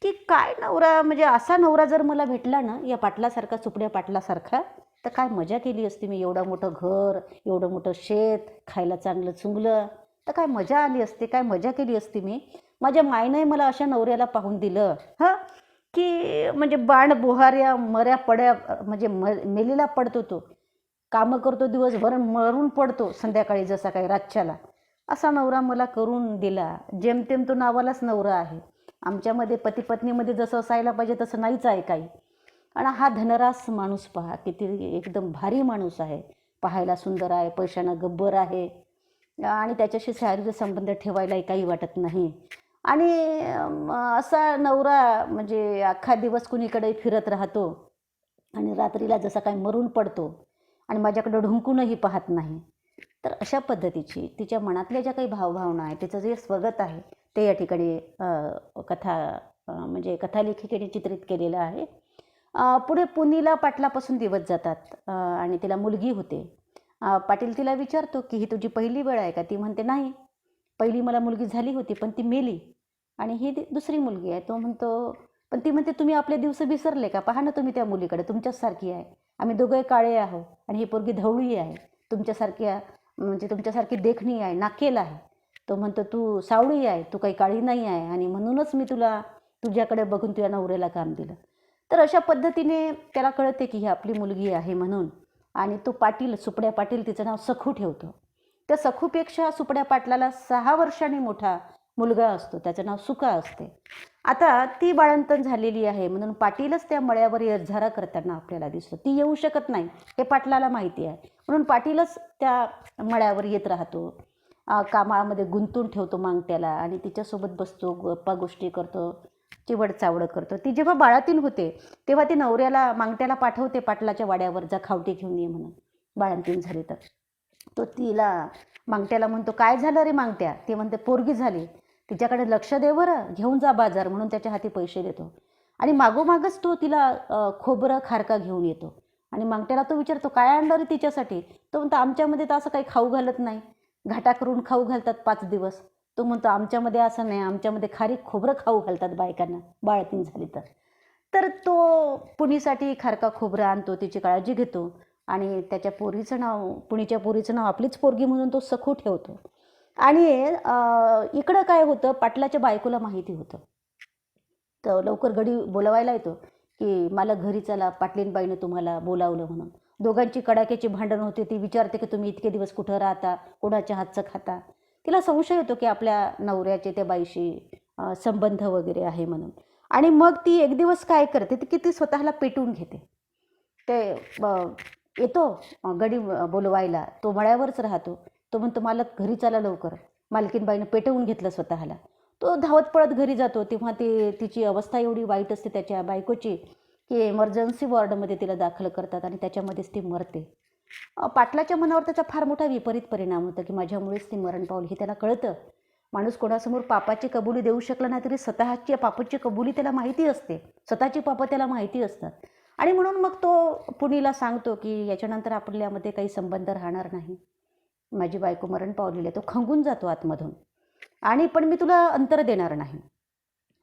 की काय नवरा, म्हणजे असा नवरा जर मला भेटला ना, या पाटलासारखा, सुपड्या पाटलासारखा, तर काय मजा केली असती मी. एवढं मोठं घर, एवढं मोठं शेत, खायला चांगलं चुंगलं, तर काय मजा आली असती, काय मजा केली असती मी. माझ्या मायने मला अशा नवऱ्याला पाहून दिलं की म्हणजे बाण बोहाऱ्या मऱ्या पड्या, म्हणजे मेलीला पडतो तो, कामं करतो दिवसभर, मरून पडतो संध्याकाळी जसा काही रातच्याला, असा नवरा मला करून दिला. जेमतेम तो नावालाच नवरा आहे. आमच्यामध्ये पती पत्नीमध्ये जसं असायला पाहिजे तसं नाहीच आहे काही. आणि हा धनरास माणूस पहा, किती एकदम भारी माणूस आहे, पाहायला सुंदर आहे, पैशानं गब्बर आहे आणि त्याच्याशी शारीरिक संबंध ठेवायलाही काही वाटत नाही. आणि असा नवरा म्हणजे अख्खा दिवस कुणीकडे फिरत राहतो आणि रात्रीला जसा काही मरून पडतो आणि माझ्याकडं ढुंकूनही पाहत नाही. तर अशा पद्धतीची तिच्या मनातल्या ज्या काही भावभावना आहे, तिचं जे स्वगत आहे, ते या ठिकाणी म्हणजे कथालेखिकेने चित्रित केलेलं आहे. पुढे पुनीला पाटलापासून दिवस जातात आणि तिला मुलगी होते. पाटील तिला विचारतो की ही तुझी पहिली वेळ आहे का. ती म्हणते नाही, पहिली मला मुलगी झाली होती पण ती मेली आणि ही दुसरी मुलगी आहे. तो म्हणतो, पण ती म्हणते तुम्ही आपले दिवस विसरले का. पहा ना तुम्ही त्या मुलीकडे, तुमच्याच सारखी आहे. आम्ही दोघे काळे आहोत आणि ही पोरगी धवळी आहे, तुमच्यासारखी देखणी आहे, नाकेल आहे. तो म्हणतो तू सावळी आहे, तू काही काळी नाही आहे आणि म्हणूनच मी तुझ्याकडे बघून तुझ्या नवऱ्याला काम दिलं. तर अशा पद्धतीने त्याला कळते की ही आपली मुलगी आहे म्हणून. आणि तो पाटील, सुपड्या पाटील, तिचं नाव सखू ठेवतो. त्या सखूपेक्षा सुपड्या पाटलाला 6 वर्षांनी मोठा मुलगा असतो, त्याचं नाव सुका असते. आता ती बाळंतण झालेली आहे म्हणून पाटीलच त्या मळ्यावर यज्झारा करताना आपल्याला दिसतो. ती येऊ शकत नाही हे पाटलाला माहिती आहे, म्हणून पाटीलच त्या मळ्यावर येत राहतो, कामामध्ये गुंतून ठेवतो मांगट्याला आणि तिच्यासोबत बसतो, गप्पा गोष्टी करतो, चिवड चावड करतो. ती जेव्हा बाळातीन होते तेव्हा ती नवऱ्याला मांगट्याला पाठवते पाटलाच्या वाड्यावर, जा खावटी घेऊन ये म्हणून, बाळंतीन झाली तर. तो तिला मांगट्याला म्हणतो काय झालं रे मांगट्या. ती म्हणते पोरगी झाली, तिच्याकडे लक्ष दे बरं, घेऊन जा बाजार, म्हणून त्याच्या हाती पैसे देतो. आणि मागोमागच तो तिला खोबरं खारका घेऊन येतो आणि मांगट्याला तो विचारतो काय आणलं रे तिच्यासाठी. तो म्हणतो आमच्यामध्ये तर असं काही खाऊ घालत नाही, घाटा करून खाऊ घालतात 5 दिवस. तो म्हणतो आमच्यामध्ये असं नाही, आमच्यामध्ये खारीक खोबरं खाऊ घालतात बायकांना बाळतीन झाली तर. तर तो पुणीसाठी खारका खोबरं आणतो, तिची काळजी घेतो आणि त्याच्या पोरीचं नाव, पुणीच्या पोरीचं नाव आपलीच पोरगी म्हणून तो सखू ठेवतो. आणि इकडं काय होतं, पाटलाच्या बायकोला माहिती होतं तर लवकर गडी बोलवायला येतो की मला घरी चला, पाटलीनबाईनं तुम्हाला बोलावलं म्हणून. दोघांची कडाक्याची भांडण होते. ती विचारते की तुम्ही इतके दिवस कुठं राहता, कोणाच्या हातचं खाता. तिला संशय येतो की आपल्या नवऱ्याचे त्या बाईशी संबंध वगैरे आहे म्हणून. आणि मग ती एक दिवस काय करते की ती स्वतःला पेटवून घेते. ते येतो गडी बोलवायला. तो मळ्यावरच राहतो. तो म्हणतो मला घरी चला लवकर. मालकीनबाईनं पेटवून घेतलं स्वतःला. तो धावत पळत घरी जातो. तेव्हा तिची अवस्था एवढी वाईट असते त्याच्या बायकोची की एमर्जन्सी वॉर्डमध्ये तिला दाखल करतात आणि त्याच्यामध्येच ती मरते. पाटलाच्या मनावर त्याचा फार मोठा विपरीत परिणाम होतो की माझ्यामुळेच ती मरण पावली हे त्याला कळतं. माणूस कोणासमोर पापाची कबुली देऊ शकला नाही तरी स्वतःची पापाची कबुली त्याला माहिती असते. स्वतःची पापं त्याला माहिती असतात. आणि म्हणून मग तो पुनीला सांगतो की याच्यानंतर आपल्यामध्ये काही संबंध राहणार नाही. माझी बायको मरण पावलेली आहे. तो खंगून जातो आतमधून. आणि पण मी तुला अंतर देणार नाही.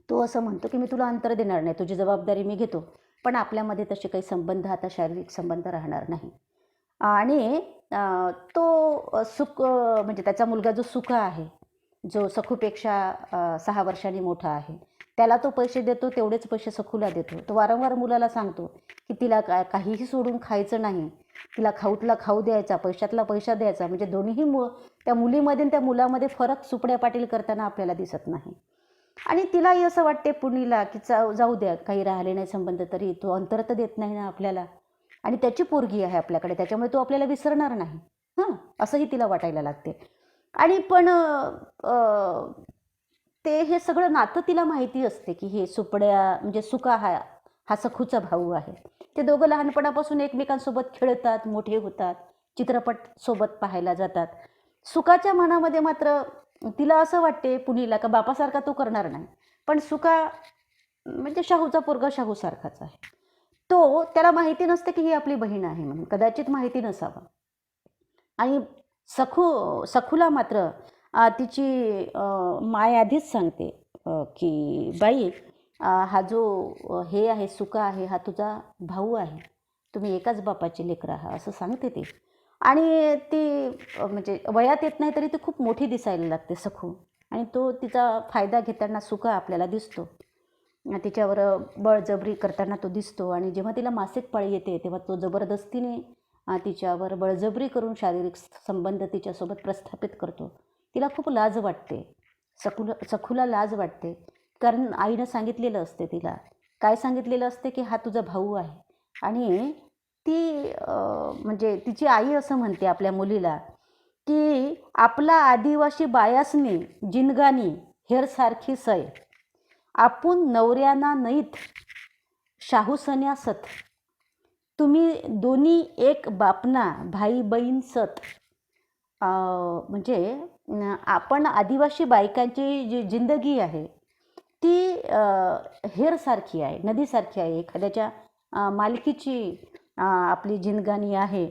तो असं म्हणतो की मी तुला अंतर देणार नाही, तुझी जबाबदारी मी घेतो, पण आपल्यामध्ये तसे काही संबंध, आता शारीरिक संबंध राहणार नाही. आणि तो सुख म्हणजे त्याचा मुलगा जो सुख आहे, जो सखूपेक्षा 6 वर्षांनी मोठा आहे, त्याला तो पैसे देतो, तेवढेच पैसे सखूला देतो. तो वारंवार मुलाला सांगतो की तिला काहीही सोडून खायचं नाही, तिला खाऊतला खाऊ द्यायचा, पैशातला पैसा द्यायचा. म्हणजे दोन्हीही त्या मुलीमध्ये आणि त्या मुलामध्ये फरक सुपड्या पाटील करताना आपल्याला दिसत नाही. आणि तिलाही असं वाटते पुनीला की जाऊ द्या, काही राहिले नाही संबंध तरी तो अंतर तर देत नाही ना आपल्याला, आणि त्याची पोरगी आहे आपल्याकडे, त्याच्यामुळे तो आपल्याला विसरणार नाही असंही तिला वाटायला लागते. आणि पण ते हे सगळं नातं तिला माहिती असते की हे सुपड्या म्हणजे सुका हा सखूचा भाऊ आहे. ते दोघं लहानपणापासून एकमेकांसोबत खेळतात, मोठे होतात, चित्रपट सोबत पाहायला जातात. सुकाच्या मनामध्ये मात्र तिला असं वाटते पुनीला का बापासारखा तो करणार नाही, पण सुका म्हणजे शाहूचा पोरगा शाहूसारखाच आहे. तो त्याला माहिती नसते की ही आपली बहीण आहे म्हणून, कदाचित माहिती नसावं. आणि सखूला मात्र तिची माय आधीच सांगते की बाई, हा जो हे आहे सुका आहे, हा तुझा भाऊ आहे, तुम्ही एकाच बापाची लेकरं आहात असं सांगते ती. आणि ती म्हणजे वयात येत नाही तरी ती खूप मोठी दिसायला लागते सखू. आणि तो तिचा फायदा घेताना सुका आपल्याला दिसतो. तिच्यावर बळजबरी करताना तो दिसतो. आणि जेव्हा तिला मासिक पाळी येते तेव्हा तो जबरदस्तीने तिच्यावर बळजबरी करून शारीरिक संबंध तिच्यासोबत प्रस्थापित करतो. तिला खूप लाज वाटते. सखूला लाज वाटते, कारण आईनं सांगितलेलं असते तिला. काय सांगितलेलं असते की हा तुझा भाऊ आहे. आणि ती म्हणजे तिची आई असं म्हणते आपल्या मुलीला की आपला आदिवासी बायासनी जिनगानी हेरसारखी सय, आपण नवऱ्याना नईत शाहूसन्या सत, तुम्ही दोन्ही एक बापना भाई बहीण सत. म्हणजे आपण आदिवासी बायकांची जी जिंदगी आहे ती हेरसारखी आहे, नदीसारखी आहे, एखाद्याच्या मालकीची आपली जिनगानी आहे.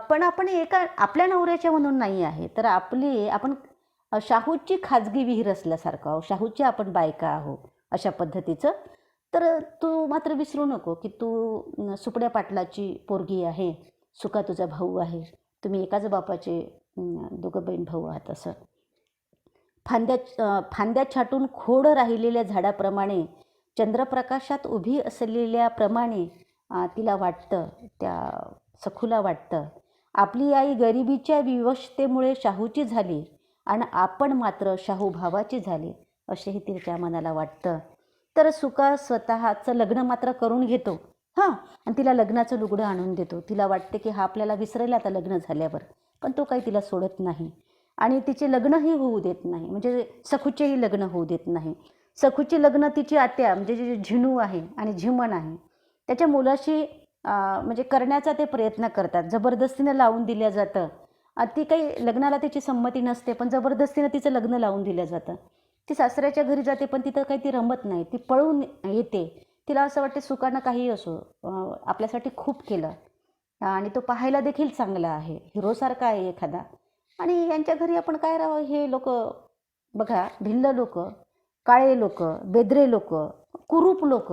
पण आपण एका आपल्या नवऱ्याच्या म्हणून नाही आहे, तर आपण शाहूची खाजगी विहीर असल्यासारखं आहो, शाहूची आपण बायका आहो अशा पद्धतीचं. तर तू मात्र विसरू नको की तू सुपड्या पाटलाची पोरगी आहे, सुका तुझा भाऊ आहे, तुम्ही एकाच बापाचे दोघं बहीण भाऊ आहात असं. फांद्या छाटून खोड राहिलेल्या झाडाप्रमाणे, चंद्रप्रकाशात उभी असलेल्याप्रमाणे तिला वाटतं, त्या सखूला वाटतं, आपली आई गरिबीच्या विवशतेमुळे शाहूची झाली आणि आपण मात्र शाहू भावाची झाली असेही तिच्या मनाला वाटतं. तर सुका स्वतःचं लग्न मात्र करून घेतो आणि तिला लग्नाचं लुगडं आणून देतो. तिला वाटते की हा आपल्याला विसरेल आता लग्न झाल्यावर, पण तो काही तिला सोडत नाही आणि तिचे लग्नही होऊ देत नाही, म्हणजे सखूचेही लग्न होऊ देत नाही. सखूचे लग्न तिची आत्या म्हणजे जे झिनू आहे आणि झिमण आहे त्याच्या मुलाशी म्हणजे करण्याचा ते प्रयत्न करतात. जबरदस्तीनं लावून दिलं जातं. ती काही लग्नाला तिची संमती नसते, पण जबरदस्तीनं तिचं लग्न लावून दिलं जातं. ती सासऱ्याच्या घरी जाते, पण तिथं काही ती रमत नाही, ती पळून येते. तिला असं वाटते सुकानं काही असो आपल्यासाठी खूप केलं आणि तो पाहायला देखील चांगला आहे, हिरोसारखा आहे एखादा. आणि यांच्या घरी आपण काय राहावं, हे लोक बघा, भिल्ल लोक, काळे लोक, बेदरे लोक, कुरूप लोक.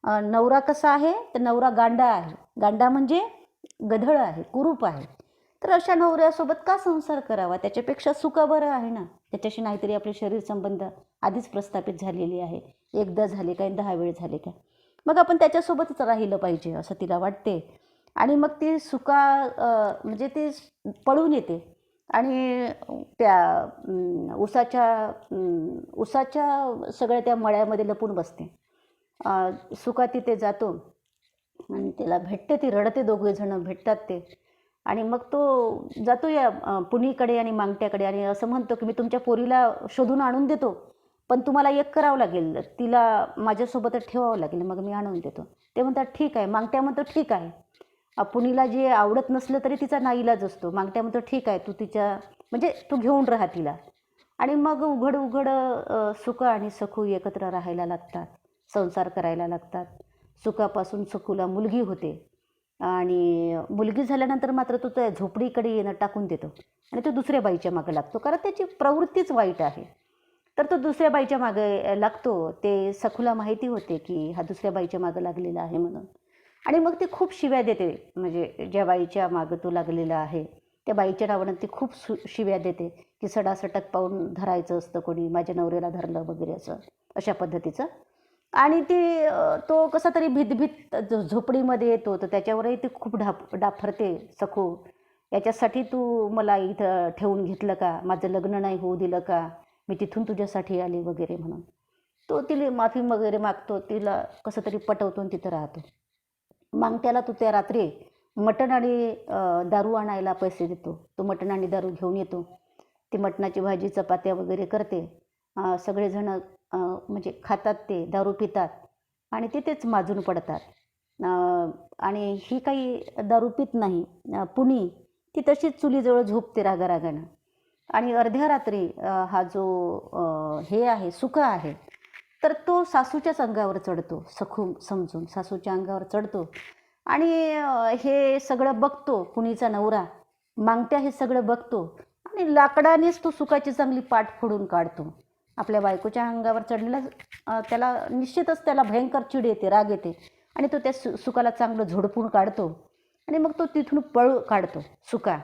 नवरा कसा आहे तर नवरा गांडा आहे, गांडा म्हणजे गधळ आहे, कुरूप आहे. तर अशा नवऱ्यासोबत का संसार करावा, त्याच्यापेक्षा सुका बरं आहे ना. त्याच्याशी नाहीतरी आपले शरीर संबंध आधीच प्रस्थापित झालेले आहे, एकदा झाले काय 10 वेळ झाले काय. मग आपण त्याच्यासोबतच राहिलं पाहिजे असं तिला वाटते. आणि मग ती म्हणजे ती पळून येते आणि त्या उसाच्या सगळ्या त्या मळ्यामध्ये लपून बसते. सुका तिथे जातो आणि त्याला भेटते, ती रडते, दोघे जण भेटतात ते. आणि मग तो जातो या पुनीकडे आणि मांगट्याकडे आणि असं म्हणतो की मी तुमच्या पोरीला शोधून आणून देतो, पण तुम्हाला एक करावं लागेल, तिला माझ्यासोबतच ठेवावं लागेल, मग मी आणून देतो. ते म्हणतात ठीक आहे. मांगट्या म्हणतो ठीक आहे. पुनीला जे आवडत नसलं तरी तिचा नाईलाज असतो. मांगट्या म्हणतो ठीक आहे, तू म्हणजे तू घेऊन राहा तिला. आणि मग उघड उघड सुका आणि सखू एकत्र राहायला लागतात, संसार करायला लागतात. सुकापासून सखूला मुलगी होते आणि मुलगी झाल्यानंतर मात्र तो त्या झोपडीकडे येणं टाकून देतो आणि तो दुसऱ्या बाईच्या मागे लागतो, कारण त्याची प्रवृत्तीच वाईट आहे. तर तो दुसऱ्या बाईच्या मागे लागतो. ते सखूला माहिती होते की हा दुसऱ्या बाईच्या मागे लागलेला आहे म्हणून. आणि मग ती खूप शिव्या देते, म्हणजे ज्या बाईच्या मागं तो लागलेला आहे त्या बाईच्या नावानं ती खूप शिव्या देते की सडासटक पाहून धरायचं असतं कोणी, माझ्या नवऱ्याला धरलं वगैरे असं, अशा पद्धतीचं. आणि तो कसा तरी भीत झोपडीमध्ये येतो, तर त्याच्यावरही ती खूप डाफरते सखू. याच्यासाठी तू मला इथं ठेवून घेतलं का, माझं लग्न नाही होऊ दिलं का, मी तिथून तुझ्यासाठी आले वगैरे म्हणून. तो तिला माफी वगैरे मागतो, तिला कसं तरी पटवतो आणि तिथं राहतो. मांगट्याला तो त्या रात्री मटण आणि दारू आणायला पैसे देतो. तो मटण आणि दारू घेऊन येतो. ती मटणाची भाजी चपात्या वगैरे करते. सगळेजण म्हणजे खातात, ते दारू पितात आणि तिथेच माजून पडतात. आणि ही काही दारू पित नाही. पुनी ती तशीच चुलीजवळ झोपते रागारागानं. आणि अर्ध्या रात्री हा जो हे आहे सुका आहे, तर तो सासूच्याच अंगावर चढतो. सखू समजून सासूच्या अंगावर चढतो आणि हे सगळं बघतो पुनीचा नवरा. मांगट्या हे सगळं बघतो आणि लाकडानेच तो सुकाची चांगली पाठ फोडून काढतो. आपल्या बायकोच्या अंगावर चढलेला त्याला निश्चितच त्याला भयंकर चिड येते, राग येते आणि तो त्या सुकाला चांगलं झोडपून काढतो. आणि मग तो तिथून पळ काढतो. सुका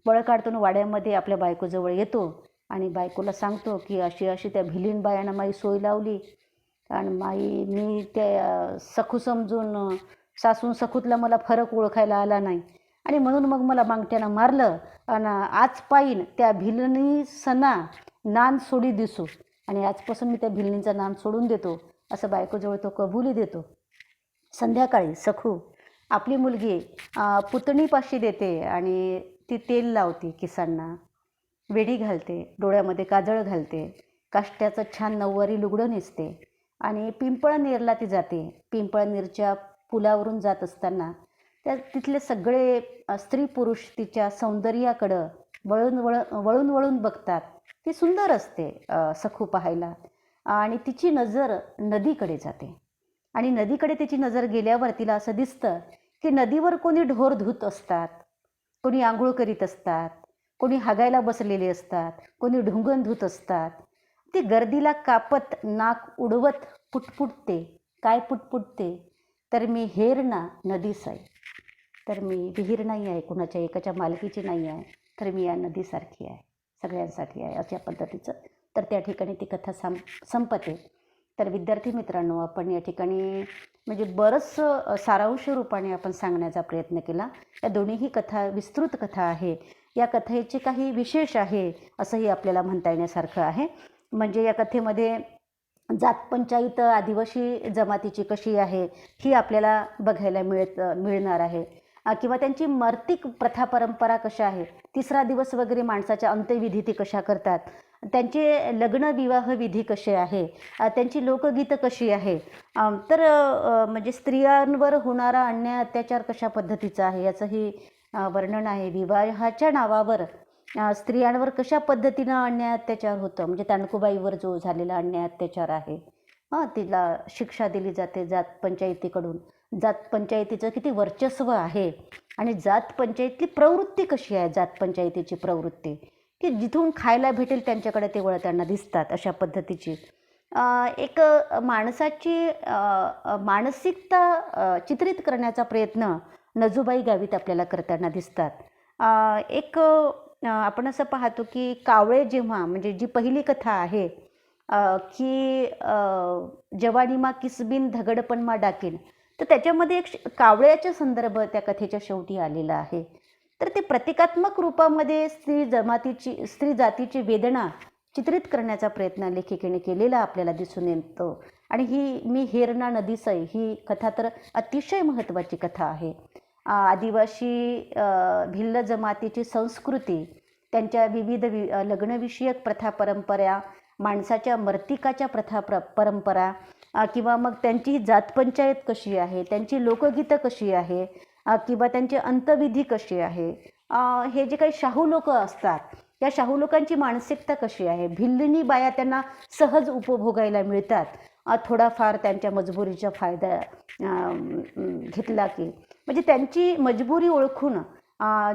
पळ काढतो आणि वाड्यामध्ये आपल्या बायकोजवळ येतो आणि बायकोला सांगतो की अशी अशी त्या भिलीन बायानं माई सोय लावली आणि मी त्या सखू समजून सासून सखूतला मला फरक ओळखायला आला नाही आणि म्हणून मग मला मांगट्यानं मारलं आणि आज पायीन त्या भिलनी सणा नान सोडी दिसू आणि आजपासून मी त्या भिलनीचा नान सोडून देतो, असं बायकोजवळ तो कबुली देतो. संध्याकाळी सखू आपली मुलगी पुतणीपाशी देते आणि ती तेल लावते केसांना, वेडी घालते, डोळ्यामध्ये काजळ घालते, काष्ट्याचं छान नऊवारी लुगडं नेसते आणि पिंपळनेरला ती जाते. पिंपळनेरच्या पुलावरून जात असताना तिथले सगळे स्त्री पुरुष तिच्या सौंदर्याकडं वळून वळून बघतात. ती सुंदर असते सखू पाहायला आणि तिची नजर नदीकडे जाते आणि नदीकडे तिची नजर गेल्यावर तिला असं दिसतं की नदीवर कोणी ढोर धुत असतात, कोणी आंघोळ करीत असतात, कोणी हागायला बसलेले असतात, कोणी ढुंगण धुत असतात. ती गर्दीला कापत नाक उडवत पुटपुटते. काय पुटपुटते, तर मी हेर ना नदी साई, तर मी विहीर नाही आहे, कुणाच्या एकाच्या मालकीची नाही आहे, तर मी या नदीसारखी आहे, सगळ्यांसाठी आहे, अशा पद्धतीचं. तर त्या ठिकाणी ती कथा संपते. तर विद्यार्थी मित्रांनो, आपण या ठिकाणी म्हणजे बरंचसं सारांश रूपाने आपण सांगण्याचा प्रयत्न केला. या दोन्हीही कथा विस्तृत कथा आहे. या कथेचे काही विशेष आहे असंही आपल्याला म्हणता येण्यासारखं आहे. म्हणजे या कथेमध्ये जातपंचायत आदिवासी जमातीची कशी आहे ही आपल्याला बघायला मिळणार आहे किंवा त्यांची मर्तिक प्रथा परंपरा कशा आहे, 3रा दिवस वगैरे माणसाच्या अंत्यविधी ते कशा करतात, त्यांचे लग्न विवाह विधी कसे आहे, त्यांची लोकगीतं कशी आहे, तर म्हणजे स्त्रियांवर होणारा अन्याय अत्याचार कशा पद्धतीचा आहे याचंही वर्णन आहे. विवाहाच्या नावावर स्त्रियांवर कशा पद्धतीनं अन्याय अत्याचार होतं, म्हणजे ताणकुबाईवर जो झालेला अन्याय अत्याचार आहे, तिला शिक्षा दिली जाते जात पंचायतीकडून. जात पंचायतीचं किती वर्चस्व आहे आणि जात पंचायतीतली प्रवृत्ती कशी आहे, जात पंचायतीची प्रवृत्ती की जिथून खायला भेटेल त्यांच्याकडे ते वळताना दिसतात, अशा पद्धतीची एक माणसाची मानसिकता चित्रित करण्याचा प्रयत्न नजूबाई गावित आपल्याला करताना दिसतात. आपण असं पाहतो की कावळे जेव्हा, म्हणजे जी पहिली कथा आहे की जवानी मा किसबिन धगडपण मा डाकीन. तर त्याच्यामध्ये एक कावळ्याचा संदर्भ त्या कथेच्या शेवटी आलेला आहे. तर ते प्रतिकात्मक रूपामध्ये स्त्री जातीची वेदना चित्रित करण्याचा प्रयत्न लेखिकेने केलेला आपल्याला दिसून येतो. आणि मी हेरणा नदीसई ही कथा तर अतिशय महत्त्वाची कथा आहे. आदिवासी भिल्ल जमातीची संस्कृती, त्यांच्या विविध लग्नविषयक प्रथा परंपरा, माणसाच्या मर्तिकाच्या प्रथा परंपरा, किंवा मग त्यांची जातपंचायत कशी आहे, त्यांची लोकगीतं कशी आहे, किंवा त्यांची अंतविधी कशी आहे, हे जे काही शाहू लोक असतात त्या शाहू लोकांची मानसिकता कशी आहे, भिल्लिनी बाया त्यांना सहज उपभोगायला मिळतात, थोडाफार त्यांच्या मजबुरीचा फायदा घेतला की, म्हणजे त्यांची मजबुरी ओळखून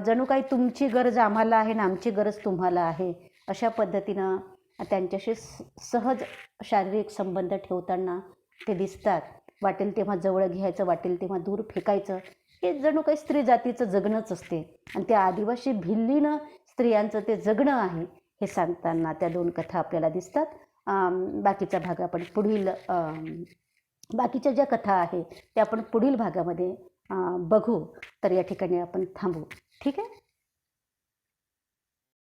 जणू काही तुमची गरज आम्हाला आहे ना आमची गरज तुम्हाला आहे अशा पद्धतीनं त्यांच्याशी सहज शारीरिक संबंध ठेवताना ते दिसतात. वाटेल तेव्हा जवळ घ्यायचं, वाटेल तेव्हा दूर फेकायचं, हे जणू काही स्त्री जातीचं जगणंच असते. आणि त्या आदिवासी भिल्लीनं स्त्रियांचं ते जगणं आहे हे सांगताना त्या दोन कथा आपल्याला दिसतात. बाकीचा भाग आपण बाकीच्या ज्या कथा आहेत त्या आपण पुढील भागामध्ये बघू. तर या ठिकाणी आपण थांबू. ठीक आहे.